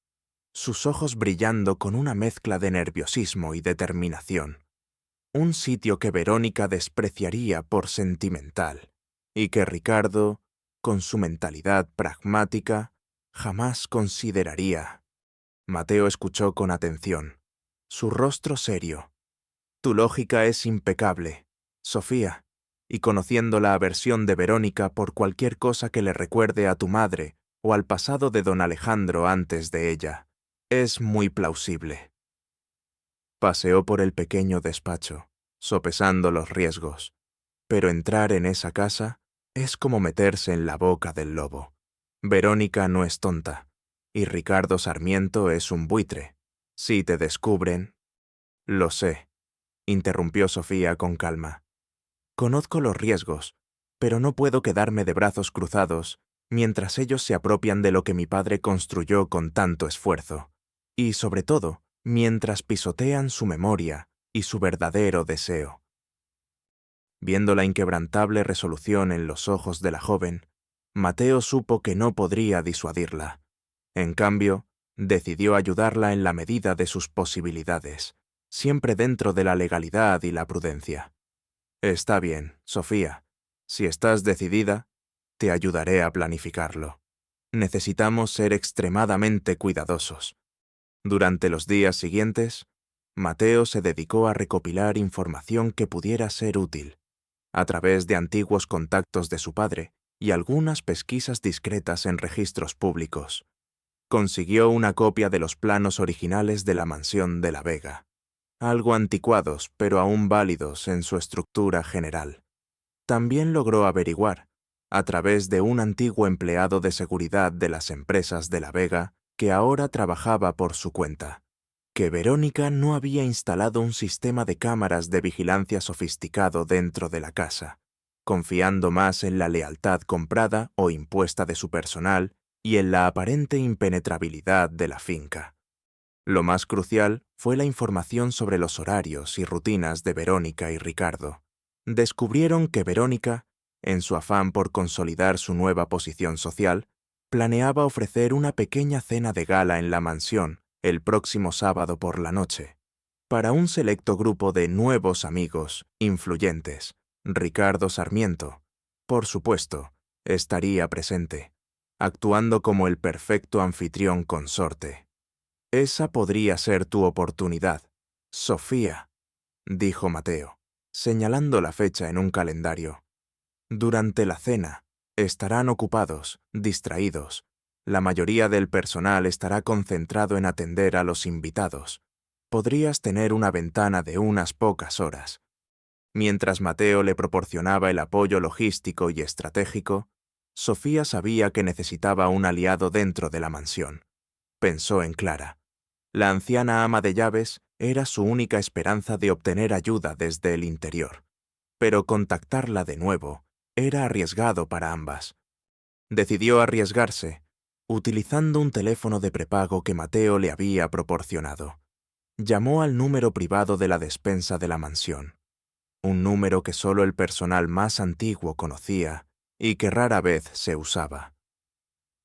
Speaker 1: sus ojos brillando con una mezcla de nerviosismo y determinación. «Un sitio que Verónica despreciaría por sentimental, y que Ricardo, con su mentalidad pragmática, jamás consideraría». Mateo escuchó con atención, su rostro serio. «Tu lógica es impecable, Sofía, y conociendo la aversión de Verónica por cualquier cosa que le recuerde a tu madre o al pasado de don Alejandro antes de ella, es muy plausible». Paseó por el pequeño despacho, sopesando los riesgos, pero entrar en esa casa es como meterse en la boca del lobo. Verónica no es tonta, y Ricardo Sarmiento es un buitre. Si te descubren... «Lo sé», interrumpió Sofía con calma. «Conozco los riesgos, pero no puedo quedarme de brazos cruzados mientras ellos se apropian de lo que mi padre construyó con tanto esfuerzo, y sobre todo, mientras pisotean su memoria y su verdadero deseo». Viendo la inquebrantable resolución en los ojos de la joven, Mateo supo que no podría disuadirla. En cambio, decidió ayudarla en la medida de sus posibilidades, siempre dentro de la legalidad y la prudencia. «Está bien, Sofía. Si estás decidida, te ayudaré a planificarlo. Necesitamos ser extremadamente cuidadosos». Durante los días siguientes, Mateo se dedicó a recopilar información que pudiera ser útil, a través de antiguos contactos de su padre y algunas pesquisas discretas en registros públicos. Consiguió una copia de los planos originales de la mansión de la Vega. algo anticuados pero aún válidos en su estructura general. También logró averiguar, a través de un antiguo empleado de seguridad de las empresas de La Vega, que ahora trabajaba por su cuenta, que Verónica no había instalado un sistema de cámaras de vigilancia sofisticado dentro de la casa, confiando más en la lealtad comprada o impuesta de su personal y en la aparente impenetrabilidad de la finca. Lo más crucial fue la información sobre los horarios y rutinas de Verónica y Ricardo. Descubrieron que Verónica, en su afán por consolidar su nueva posición social, planeaba ofrecer una pequeña cena de gala en la mansión el próximo sábado por la noche, para un selecto grupo de nuevos amigos influyentes. Ricardo Sarmiento, por supuesto, estaría presente, actuando como el perfecto anfitrión consorte. «Esa podría ser tu oportunidad, Sofía», dijo Mateo, señalando la fecha en un calendario. «Durante la cena, estarán ocupados, distraídos. La mayoría del personal estará concentrado en atender a los invitados. Podrías tener una ventana de unas pocas horas». Mientras Mateo le proporcionaba el apoyo logístico y estratégico, Sofía sabía que necesitaba un aliado dentro de la mansión. Pensó en Clara. La anciana ama de llaves era su única esperanza de obtener ayuda desde el interior, pero contactarla de nuevo era arriesgado para ambas. Decidió arriesgarse, utilizando un teléfono de prepago que Mateo le había proporcionado. Llamó al número privado de la despensa de la mansión, un número que solo el personal más antiguo conocía y que rara vez se usaba.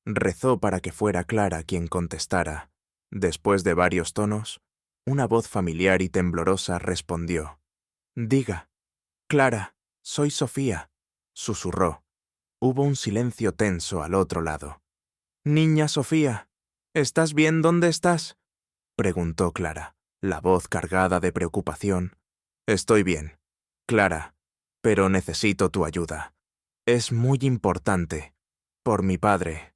Speaker 1: Rezó para que fuera Clara quien contestara. Después de varios tonos, una voz familiar y temblorosa respondió. «Diga». «Clara, soy Sofía», susurró. Hubo un silencio tenso al otro lado. «Niña Sofía, ¿estás bien? ¿Dónde estás?», preguntó Clara, la voz cargada de preocupación. «Estoy bien, Clara, pero necesito tu ayuda. Es muy importante. Por mi padre».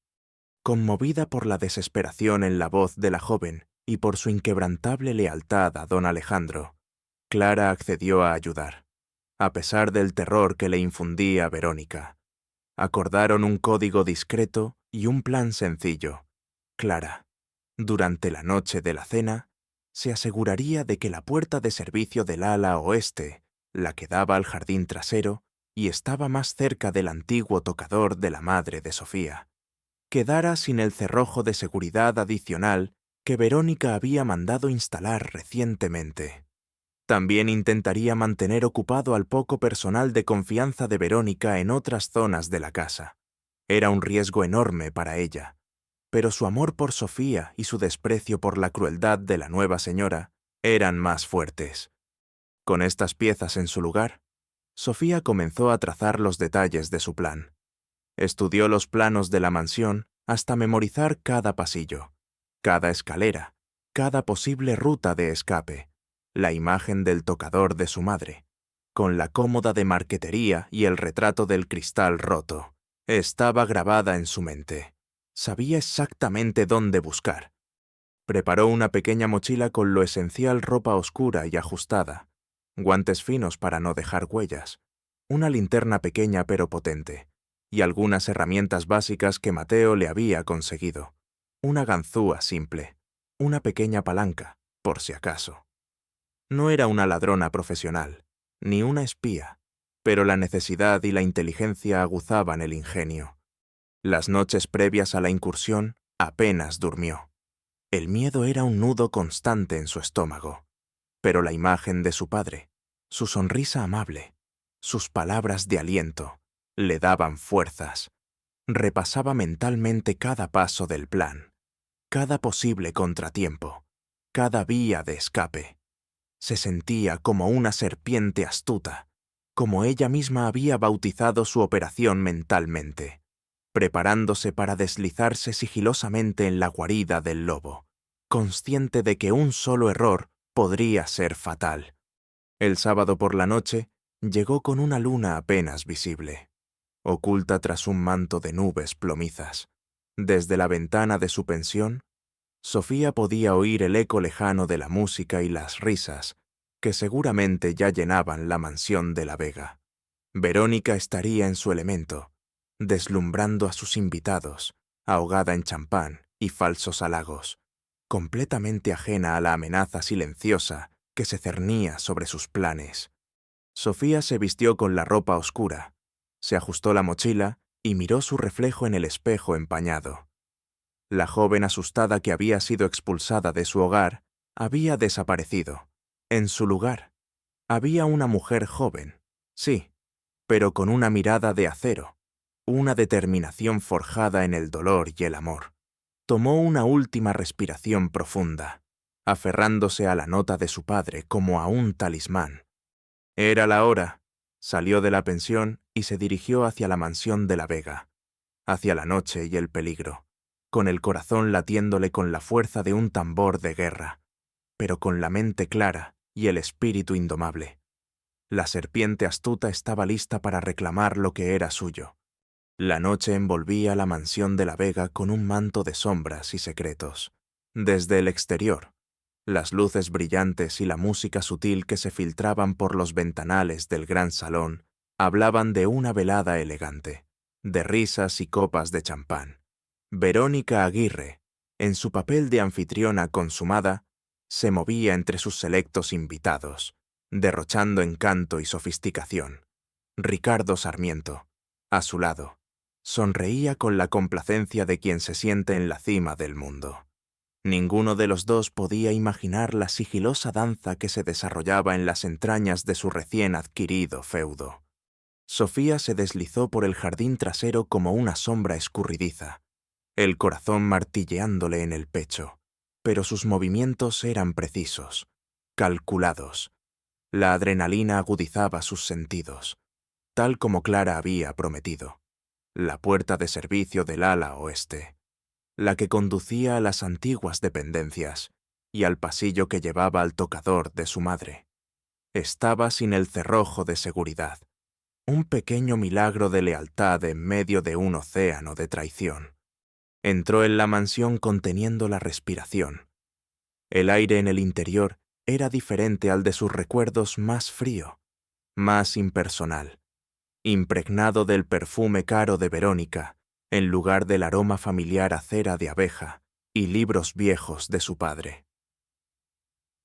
Speaker 1: Conmovida por la desesperación en la voz de la joven y por su inquebrantable lealtad a don Alejandro, Clara accedió a ayudar, a pesar del terror que le infundía Verónica. Acordaron un código discreto y un plan sencillo. Clara, durante la noche de la cena, se aseguraría de que la puerta de servicio del ala oeste, la que daba al jardín trasero y estaba más cerca del antiguo tocador de la madre de Sofía, quedara sin el cerrojo de seguridad adicional que Verónica había mandado instalar recientemente. También intentaría mantener ocupado al poco personal de confianza de Verónica en otras zonas de la casa. Era un riesgo enorme para ella, pero su amor por Sofía y su desprecio por la crueldad de la nueva señora eran más fuertes. Con estas piezas en su lugar, Sofía comenzó a trazar los detalles de su plan. Estudió los planos de la mansión hasta memorizar cada pasillo, cada escalera, cada posible ruta de escape, la imagen del tocador de su madre, con la cómoda de marquetería y el retrato del cristal roto. Estaba grabada en su mente. Sabía exactamente dónde buscar. Preparó una pequeña mochila con lo esencial: ropa oscura y ajustada, guantes finos para no dejar huellas, una linterna pequeña pero potente, y algunas herramientas básicas que Mateo le había conseguido. Una ganzúa simple, una pequeña palanca, por si acaso. No era una ladrona profesional, ni una espía, pero la necesidad y la inteligencia aguzaban el ingenio. Las noches previas a la incursión apenas durmió. El miedo era un nudo constante en su estómago, pero la imagen de su padre, su sonrisa amable, sus palabras de aliento, le daban fuerzas. Repasaba mentalmente cada paso del plan, cada posible contratiempo, cada vía de escape. Se sentía como una serpiente astuta, como ella misma había bautizado su operación mentalmente, preparándose para deslizarse sigilosamente en la guarida del lobo, consciente de que un solo error podría ser fatal. El sábado por la noche llegó con una luna apenas visible, oculta tras un manto de nubes plomizas. Desde la ventana de su pensión, Sofía podía oír el eco lejano de la música y las risas que seguramente ya llenaban la mansión de la Vega. Verónica estaría en su elemento, deslumbrando a sus invitados, ahogada en champán y falsos halagos, completamente ajena a la amenaza silenciosa que se cernía sobre sus planes. Sofía se vistió con la ropa oscura, se ajustó la mochila y miró su reflejo en el espejo empañado. La joven asustada que había sido expulsada de su hogar había desaparecido. En su lugar, había una mujer joven, sí, pero con una mirada de acero, una determinación forjada en el dolor y el amor. Tomó una última respiración profunda, aferrándose a la nota de su padre como a un talismán. Era la hora. Salió de la pensión y se dirigió hacia la mansión de la Vega, hacia la noche y el peligro, con el corazón latiéndole con la fuerza de un tambor de guerra, pero con la mente clara y el espíritu indomable. La serpiente astuta estaba lista para reclamar lo que era suyo. La noche envolvía la mansión de la Vega con un manto de sombras y secretos. Desde el exterior, las luces brillantes y la música sutil que se filtraban por los ventanales del gran salón hablaban de una velada elegante, de risas y copas de champán. Verónica Aguirre, en su papel de anfitriona consumada, se movía entre sus selectos invitados, derrochando encanto y sofisticación. Ricardo Sarmiento, a su lado, sonreía con la complacencia de quien se siente en la cima del mundo. Ninguno de los dos podía imaginar la sigilosa danza que se desarrollaba en las entrañas de su recién adquirido feudo. Sofía se deslizó por el jardín trasero como una sombra escurridiza, el corazón martilleándole en el pecho, pero sus movimientos eran precisos, calculados. La adrenalina agudizaba sus sentidos, tal como Clara había prometido. La puerta de servicio del ala oeste, la que conducía a las antiguas dependencias y al pasillo que llevaba al tocador de su madre, estaba sin el cerrojo de seguridad, un pequeño milagro de lealtad en medio de un océano de traición. Entró en la mansión conteniendo la respiración. El aire en el interior era diferente al de sus recuerdos, más frío, más impersonal, impregnado del perfume caro de Verónica, en lugar del aroma familiar a cera de abeja y libros viejos de su padre.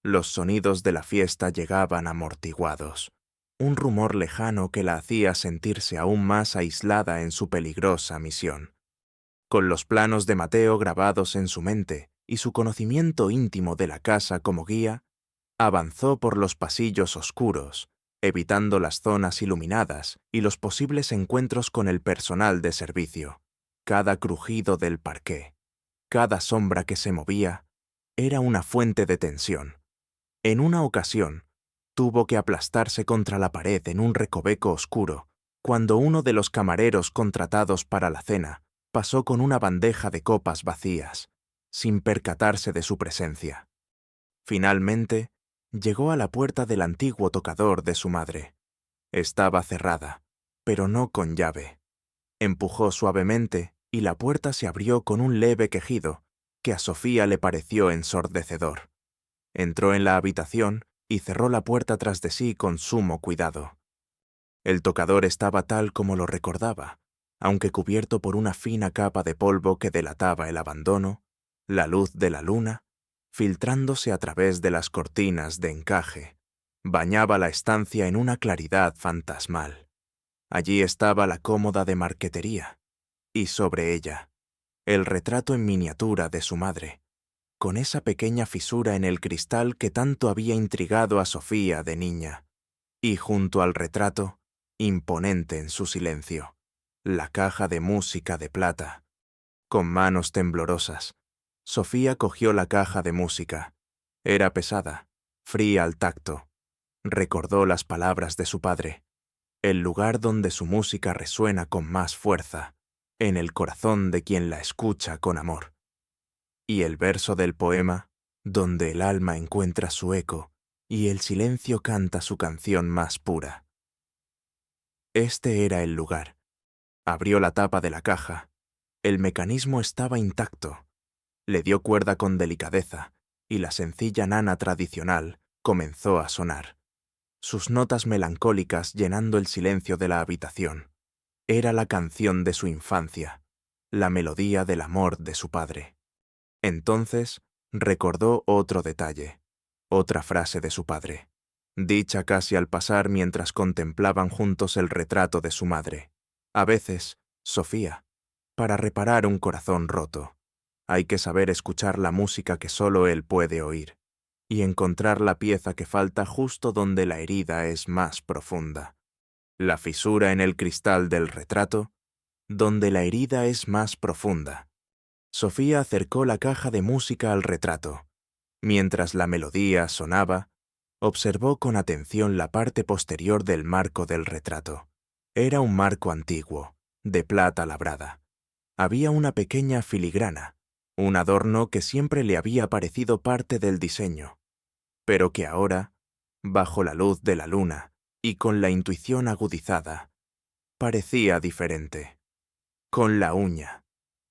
Speaker 1: Los sonidos de la fiesta llegaban amortiguados, un rumor lejano que la hacía sentirse aún más aislada en su peligrosa misión. Con los planos de Mateo grabados en su mente y su conocimiento íntimo de la casa como guía, avanzó por los pasillos oscuros, evitando las zonas iluminadas y los posibles encuentros con el personal de servicio. Cada crujido del parqué, cada sombra que se movía, era una fuente de tensión. En una ocasión, tuvo que aplastarse contra la pared en un recoveco oscuro, cuando uno de los camareros contratados para la cena pasó con una bandeja de copas vacías, sin percatarse de su presencia. Finalmente, llegó a la puerta del antiguo tocador de su madre. Estaba cerrada, pero no con llave. Empujó suavemente y la puerta se abrió con un leve quejido que a Sofía le pareció ensordecedor. Entró en la habitación y cerró la puerta tras de sí con sumo cuidado. El tocador estaba tal como lo recordaba, aunque cubierto por una fina capa de polvo que delataba el abandono, la luz de la luna, filtrándose a través de las cortinas de encaje, bañaba la estancia en una claridad fantasmal. Allí estaba la cómoda de marquetería, y sobre ella, el retrato en miniatura de su madre, con esa pequeña fisura en el cristal que tanto había intrigado a Sofía de niña, y junto al retrato, imponente en su silencio, la caja de música de plata. Con manos temblorosas, Sofía cogió la caja de música. Era pesada, fría al tacto. Recordó las palabras de su padre, el lugar donde su música resuena con más fuerza, en el corazón de quien la escucha con amor. Y el verso del poema, donde el alma encuentra su eco y el silencio canta su canción más pura. Este era el lugar. Abrió la tapa de la caja. El mecanismo estaba intacto. Le dio cuerda con delicadeza, y la sencilla nana tradicional comenzó a sonar, sus notas melancólicas llenando el silencio de la habitación. Era la canción de su infancia, la melodía del amor de su padre. Entonces recordó otro detalle, otra frase de su padre, dicha casi al pasar mientras contemplaban juntos el retrato de su madre. A veces, Sofía, para reparar un corazón roto, hay que saber escuchar la música que solo él puede oír, y encontrar la pieza que falta justo donde la herida es más profunda. La fisura en el cristal del retrato, donde la herida es más profunda. Sofía acercó la caja de música al retrato. Mientras la melodía sonaba, observó con atención la parte posterior del marco del retrato. Era un marco antiguo, de plata labrada. Había una pequeña filigrana, un adorno que siempre le había parecido parte del diseño, pero que ahora, bajo la luz de la luna y con la intuición agudizada, parecía diferente. Con la uña,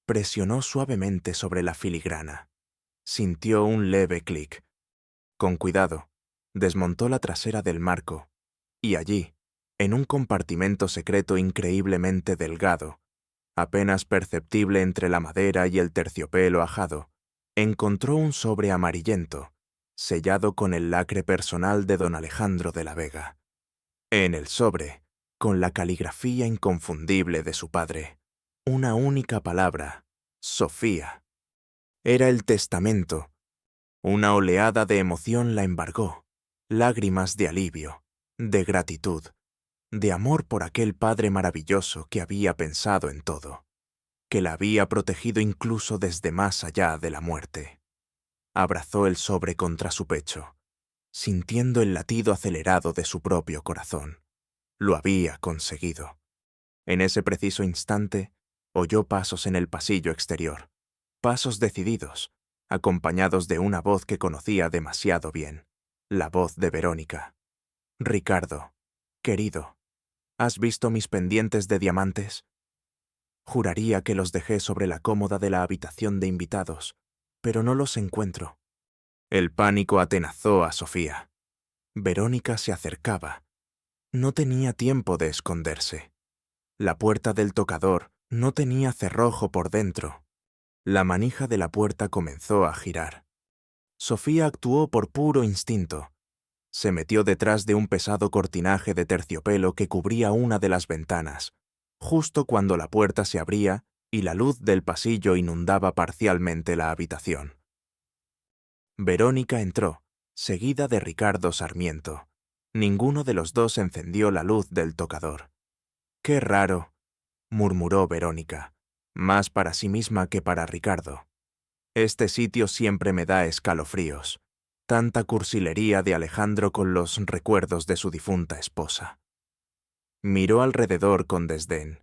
Speaker 1: presionó suavemente sobre la filigrana. Sintió un leve clic. Con cuidado, desmontó la trasera del marco, y allí, en un compartimento secreto increíblemente delgado, apenas perceptible entre la madera y el terciopelo ajado, encontró un sobre amarillento, sellado con el lacre personal de don Alejandro de la Vega. En el sobre, con la caligrafía inconfundible de su padre, una única palabra: Sofía. Era el testamento. Una oleada de emoción la embargó, lágrimas de alivio, de gratitud, de amor por aquel padre maravilloso que había pensado en todo, que la había protegido incluso desde más allá de la muerte. Abrazó el sobre contra su pecho, sintiendo el latido acelerado de su propio corazón. Lo había conseguido. En ese preciso instante, oyó pasos en el pasillo exterior, pasos decididos, acompañados de una voz que conocía demasiado bien, la voz de Verónica. «Ricardo, querido, ¿has visto mis pendientes de diamantes? Juraría que los dejé sobre la cómoda de la habitación de invitados, pero no los encuentro». El pánico atenazó a Sofía. Verónica se acercaba. No tenía tiempo de esconderse. La puerta del tocador no tenía cerrojo por dentro. La manija de la puerta comenzó a girar. Sofía actuó por puro instinto. Se metió detrás de un pesado cortinaje de terciopelo que cubría una de las ventanas, justo cuando la puerta se abría y la luz del pasillo inundaba parcialmente la habitación. Verónica entró, seguida de Ricardo Sarmiento. Ninguno de los dos encendió la luz del tocador. «Qué raro», murmuró Verónica, más para sí misma que para Ricardo. «Este sitio siempre me da escalofríos. Tanta cursilería de Alejandro con los recuerdos de su difunta esposa». Miró alrededor con desdén.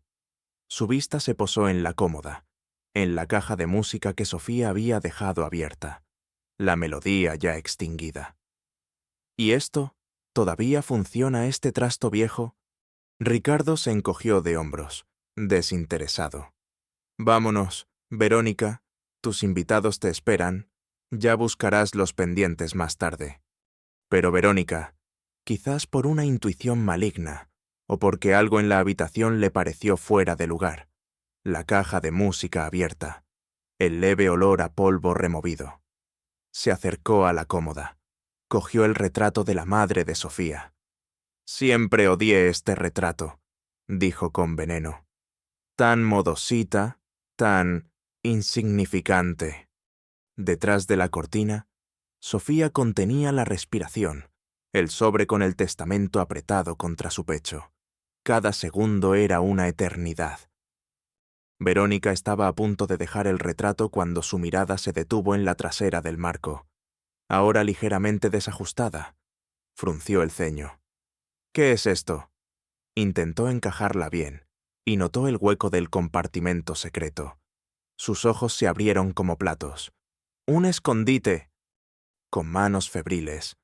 Speaker 1: Su vista se posó en la cómoda, en la caja de música que Sofía había dejado abierta, la melodía ya extinguida. «¿Y esto? ¿Todavía funciona este trasto viejo?» Ricardo se encogió de hombros, desinteresado. «Vámonos, Verónica, tus invitados te esperan. Ya buscarás los pendientes más tarde». Pero Verónica, quizás por una intuición maligna, o porque algo en la habitación le pareció fuera de lugar, la caja de música abierta, el leve olor a polvo removido. Se acercó a la cómoda, cogió el retrato de la madre de Sofía. «Siempre odié este retrato», dijo con veneno. «Tan modosita, tan insignificante». Detrás de la cortina, Sofía contenía la respiración, el sobre con el testamento apretado contra su pecho. Cada segundo era una eternidad. Verónica estaba a punto de dejar el retrato cuando su mirada se detuvo en la trasera del marco, ahora ligeramente desajustada. Frunció el ceño. «¿Qué es esto?» Intentó encajarla bien, y notó el hueco del compartimento secreto. Sus ojos se abrieron como platos. «¡Un escondite!». Con manos febriles,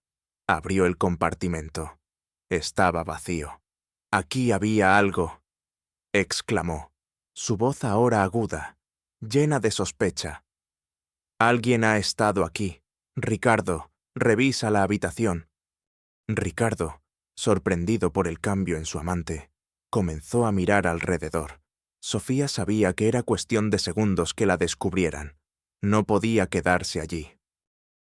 Speaker 1: abrió el compartimento. Estaba vacío. «Aquí había algo», exclamó, su voz ahora aguda, llena de sospecha. «Alguien ha estado aquí. Ricardo, revisa la habitación. Ricardo, sorprendido por el cambio en su amante, comenzó a mirar alrededor. Sofía sabía que era cuestión de segundos que la descubrieran. No podía quedarse allí.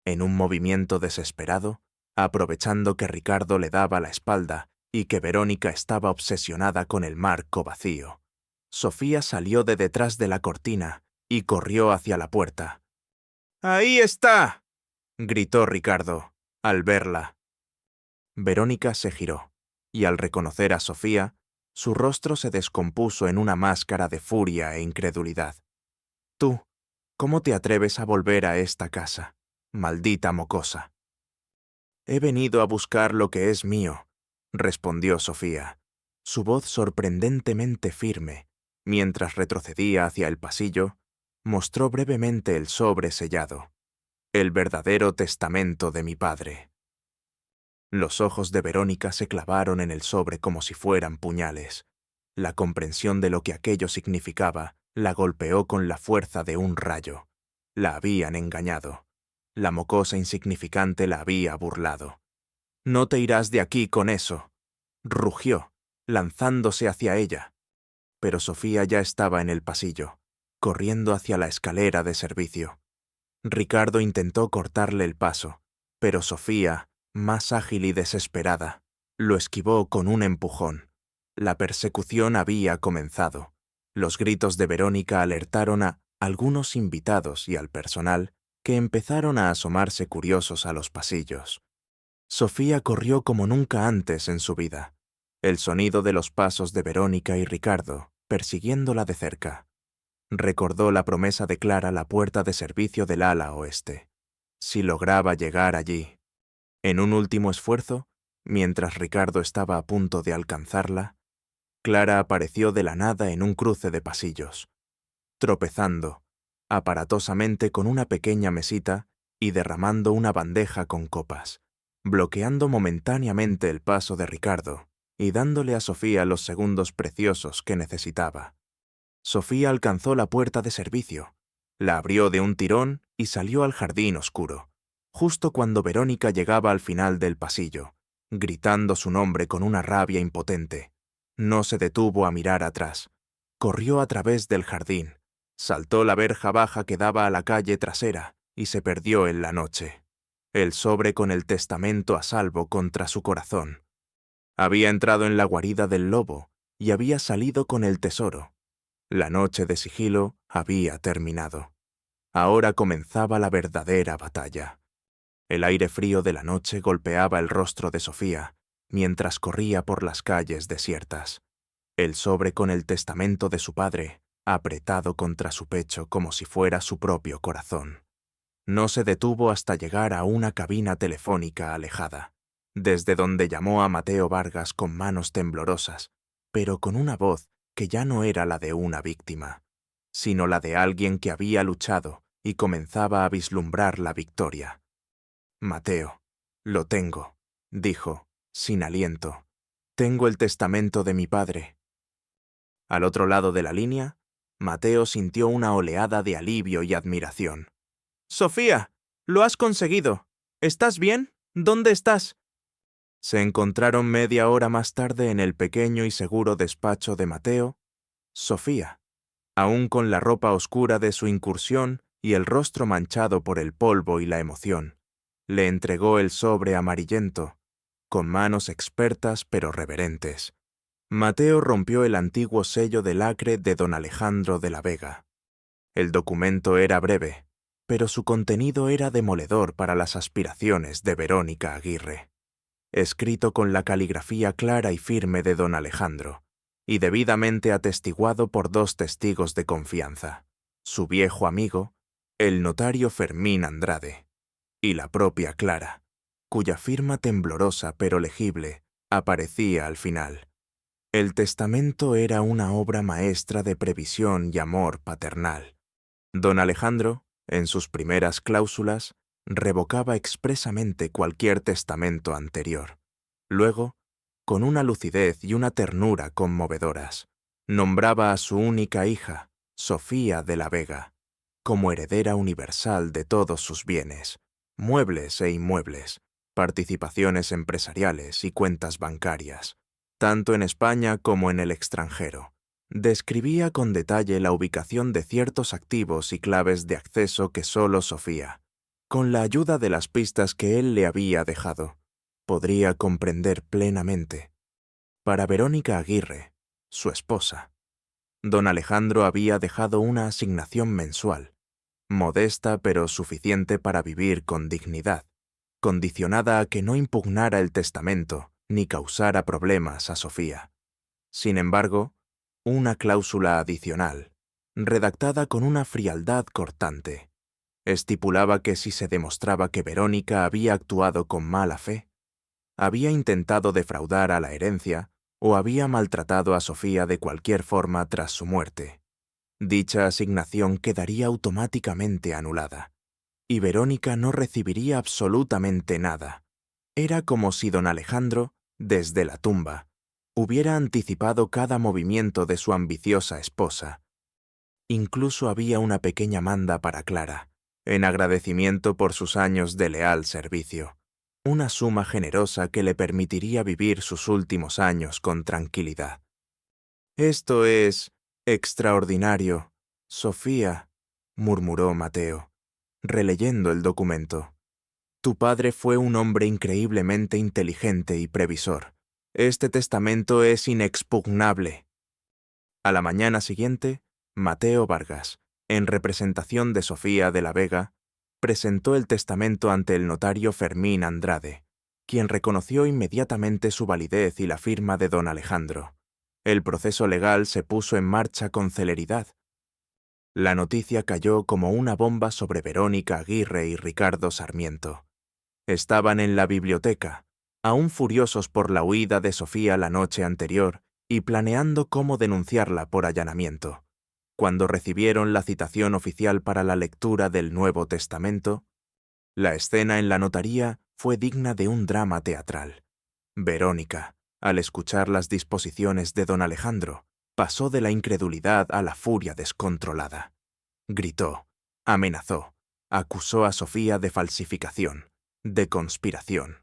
Speaker 1: En un movimiento desesperado, aprovechando que Ricardo le daba la espalda y que Verónica estaba obsesionada con el marco vacío, Sofía salió de detrás de la cortina y corrió hacia la puerta. ¡Ahí está!, gritó Ricardo, al verla. Verónica se giró, y al reconocer a Sofía, su rostro se descompuso en una máscara de furia e incredulidad. «Tú, ¿cómo te atreves a volver a esta casa, maldita mocosa?» «He venido a buscar lo que es mío», respondió Sofía, su voz sorprendentemente firme. Mientras retrocedía hacia el pasillo, mostró brevemente el sobre sellado. «El verdadero testamento de mi padre». Los ojos de Verónica se clavaron en el sobre como si fueran puñales. La comprensión de lo que aquello significaba la golpeó con la fuerza de un rayo. La habían engañado. La mocosa insignificante la había burlado. «No te irás de aquí con eso», rugió, lanzándose hacia ella. Pero Sofía ya estaba en el pasillo, corriendo hacia la escalera de servicio. Ricardo intentó cortarle el paso, pero Sofía, más ágil y desesperada, lo esquivó con un empujón. La persecución había comenzado. Los gritos de Verónica alertaron a algunos invitados y al personal, que empezaron a asomarse curiosos a los pasillos. Sofía corrió como nunca antes en su vida. El sonido de los pasos de Verónica y Ricardo, persiguiéndola de cerca. Recordó la promesa de Clara a la puerta de servicio del ala oeste. Si lograba llegar allí. En un último esfuerzo, mientras Ricardo estaba a punto de alcanzarla, Clara apareció de la nada en un cruce de pasillos, tropezando, aparatosamente con una pequeña mesita y derramando una bandeja con copas, bloqueando momentáneamente el paso de Ricardo y dándole a Sofía los segundos preciosos que necesitaba. Sofía alcanzó la puerta de servicio, la abrió de un tirón y salió al jardín oscuro, justo cuando Verónica llegaba al final del pasillo, gritando su nombre con una rabia impotente. No se detuvo a mirar atrás. Corrió a través del jardín, saltó la verja baja que daba a la calle trasera y se perdió en la noche. El sobre con el testamento a salvo contra su corazón. Había entrado en la guarida del lobo y había salido con el tesoro. La noche de sigilo había terminado. Ahora comenzaba la verdadera batalla. El aire frío de la noche golpeaba el rostro de Sofía mientras corría por las calles desiertas. El sobre con el testamento de su padre, apretado contra su pecho como si fuera su propio corazón. No se detuvo hasta llegar a una cabina telefónica alejada, desde donde llamó a Mateo Vargas con manos temblorosas, pero con una voz que ya no era la de una víctima, sino la de alguien que había luchado y comenzaba a vislumbrar la victoria. «Mateo, lo tengo», dijo, sin aliento. «Tengo el testamento de mi padre». Al otro lado de la línea, Mateo sintió una oleada de alivio y admiración. «Sofía, lo has conseguido. ¿Estás bien? ¿Dónde estás?» Se encontraron media hora más tarde en el pequeño y seguro despacho de Mateo. Sofía, aún con la ropa oscura de su incursión y el rostro manchado por el polvo y la emoción, le entregó el sobre amarillento, con manos expertas pero reverentes. Mateo rompió el antiguo sello de lacre de don Alejandro de la Vega. El documento era breve, pero su contenido era demoledor para las aspiraciones de Verónica Aguirre. Escrito con la caligrafía clara y firme de don Alejandro, y debidamente atestiguado por dos testigos de confianza, su viejo amigo, el notario Fermín Andrade, y la propia Clara, cuya firma temblorosa pero legible aparecía al final. El testamento era una obra maestra de previsión y amor paternal. Don Alejandro, en sus primeras cláusulas, revocaba expresamente cualquier testamento anterior. Luego, con una lucidez y una ternura conmovedoras, nombraba a su única hija, Sofía de la Vega, como heredera universal de todos sus bienes, muebles e inmuebles, participaciones empresariales y cuentas bancarias, tanto en España como en el extranjero. Describía con detalle la ubicación de ciertos activos y claves de acceso que solo Sofía, con la ayuda de las pistas que él le había dejado, podría comprender plenamente. Para Verónica Aguirre, su esposa, don Alejandro había dejado una asignación mensual, modesta pero suficiente para vivir con dignidad, condicionada a que no impugnara el testamento ni causara problemas a Sofía. Sin embargo, una cláusula adicional, redactada con una frialdad cortante, estipulaba que si se demostraba que Verónica había actuado con mala fe, había intentado defraudar a la herencia o había maltratado a Sofía de cualquier forma tras su muerte, dicha asignación quedaría automáticamente anulada, y Verónica no recibiría absolutamente nada. Era como si don Alejandro, desde la tumba, hubiera anticipado cada movimiento de su ambiciosa esposa. Incluso había una pequeña manda para Clara, en agradecimiento por sus años de leal servicio, una suma generosa que le permitiría vivir sus últimos años con tranquilidad. «Esto es extraordinario, Sofía», murmuró Mateo, releyendo el documento. «Tu padre fue un hombre increíblemente inteligente y previsor. Este testamento es inexpugnable». A la mañana siguiente, Mateo Vargas, en representación de Sofía de la Vega, presentó el testamento ante el notario Fermín Andrade, quien reconoció inmediatamente su validez y la firma de don Alejandro. El proceso legal se puso en marcha con celeridad. La noticia cayó como una bomba sobre Verónica Aguirre y Ricardo Sarmiento. Estaban en la biblioteca, aún furiosos por la huida de Sofía la noche anterior y planeando cómo denunciarla por allanamiento. Cuando recibieron la citación oficial para la lectura del Nuevo Testamento, la escena en la notaría fue digna de un drama teatral. Verónica, al escuchar las disposiciones de don Alejandro, pasó de la incredulidad a la furia descontrolada. Gritó, amenazó, acusó a Sofía de falsificación, de conspiración.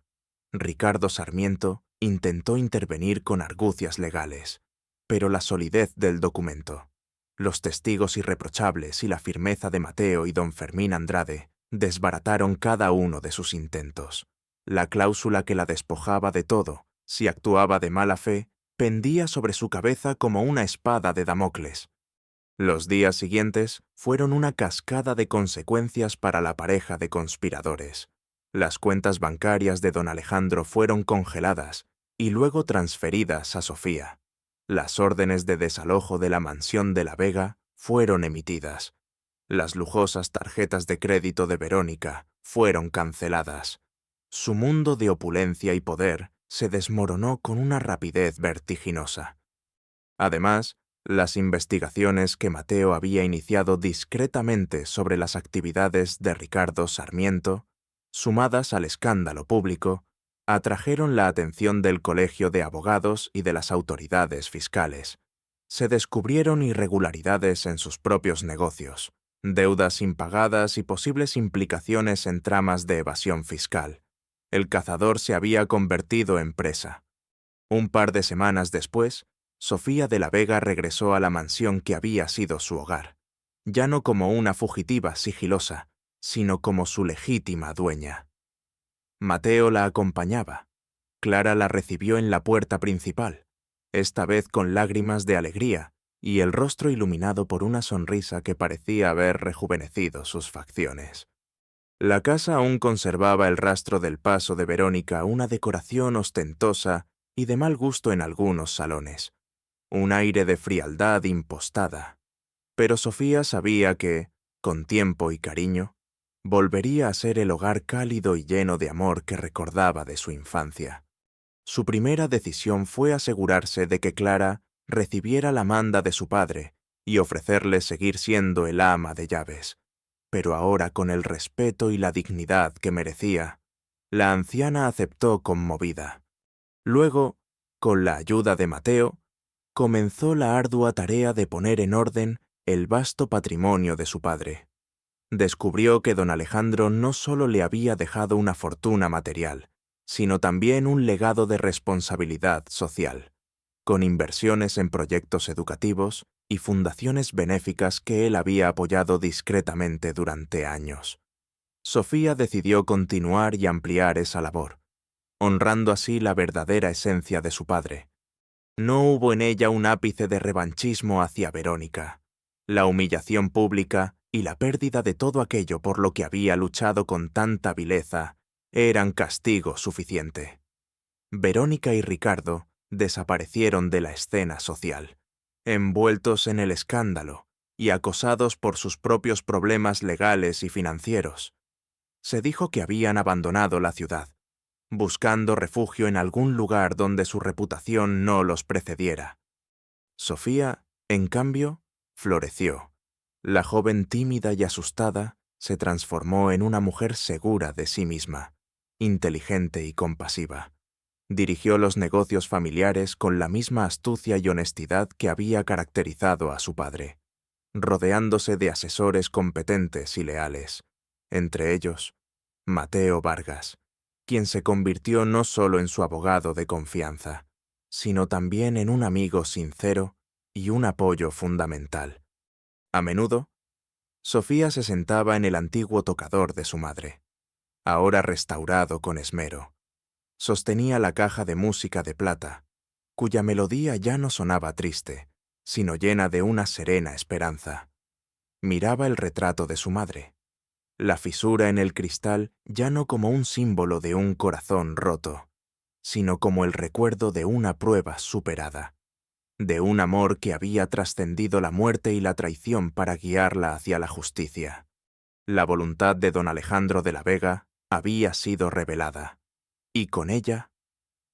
Speaker 1: Ricardo Sarmiento intentó intervenir con argucias legales, pero la solidez del documento, los testigos irreprochables y la firmeza de Mateo y don Fermín Andrade desbarataron cada uno de sus intentos. La cláusula que la despojaba de todo, si actuaba de mala fe, pendía sobre su cabeza como una espada de Damocles. Los días siguientes fueron una cascada de consecuencias para la pareja de conspiradores. Las cuentas bancarias de don Alejandro fueron congeladas y luego transferidas a Sofía. Las órdenes de desalojo de la mansión de la Vega fueron emitidas. Las lujosas tarjetas de crédito de Verónica fueron canceladas. Su mundo de opulencia y poder se desmoronó con una rapidez vertiginosa. Además, las investigaciones que Mateo había iniciado discretamente sobre las actividades de Ricardo Sarmiento, sumadas al escándalo público, atrajeron la atención del Colegio de Abogados y de las autoridades fiscales. Se descubrieron irregularidades en sus propios negocios, deudas impagadas y posibles implicaciones en tramas de evasión fiscal. El cazador se había convertido en presa. Un par de semanas después, Sofía de la Vega regresó a la mansión que había sido su hogar, ya no como una fugitiva sigilosa, sino como su legítima dueña. Mateo la acompañaba. Clara la recibió en la puerta principal, esta vez con lágrimas de alegría y el rostro iluminado por una sonrisa que parecía haber rejuvenecido sus facciones. La casa aún conservaba el rastro del paso de Verónica, una decoración ostentosa y de mal gusto en algunos salones, un aire de frialdad impostada. Pero Sofía sabía que, con tiempo y cariño, volvería a ser el hogar cálido y lleno de amor que recordaba de su infancia. Su primera decisión fue asegurarse de que Clara recibiera la manda de su padre y ofrecerle seguir siendo el ama de llaves. Pero ahora, con el respeto y la dignidad que merecía, la anciana aceptó conmovida. Luego, con la ayuda de Mateo, comenzó la ardua tarea de poner en orden el vasto patrimonio de su padre. Descubrió que don Alejandro no solo le había dejado una fortuna material, sino también un legado de responsabilidad social, con inversiones en proyectos educativos y fundaciones benéficas que él había apoyado discretamente durante años. Sofía decidió continuar y ampliar esa labor, honrando así la verdadera esencia de su padre. No hubo en ella un ápice de revanchismo hacia Verónica. La humillación pública y la pérdida de todo aquello por lo que había luchado con tanta vileza eran castigo suficiente. Verónica y Ricardo desaparecieron de la escena social, envueltos en el escándalo y acosados por sus propios problemas legales y financieros. Se dijo que habían abandonado la ciudad, buscando refugio en algún lugar donde su reputación no los precediera. Sofía, en cambio, floreció. La joven tímida y asustada se transformó en una mujer segura de sí misma, inteligente y compasiva. Dirigió los negocios familiares con la misma astucia y honestidad que había caracterizado a su padre, rodeándose de asesores competentes y leales, entre ellos, Mateo Vargas, quien se convirtió no solo en su abogado de confianza, sino también en un amigo sincero y un apoyo fundamental. A menudo, Sofía se sentaba en el antiguo tocador de su madre, ahora restaurado con esmero. Sostenía la caja de música de plata, cuya melodía ya no sonaba triste, sino llena de una serena esperanza. Miraba el retrato de su madre, la fisura en el cristal ya no como un símbolo de un corazón roto, sino como el recuerdo de una prueba superada, de un amor que había trascendido la muerte y la traición para guiarla hacia la justicia. La voluntad de don Alejandro de la Vega había sido revelada, y con ella,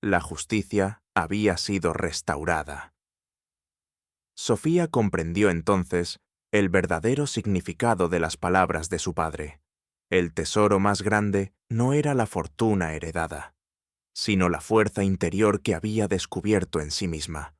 Speaker 1: la justicia había sido restaurada. Sofía comprendió entonces el verdadero significado de las palabras de su padre. El tesoro más grande no era la fortuna heredada, sino la fuerza interior que había descubierto en sí misma,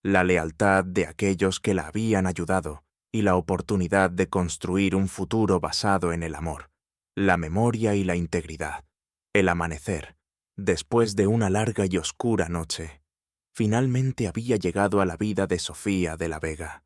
Speaker 1: la lealtad de aquellos que la habían ayudado y la oportunidad de construir un futuro basado en el amor, la memoria y la integridad. El amanecer, después de una larga y oscura noche, finalmente había llegado a la vida de Sofía de la Vega.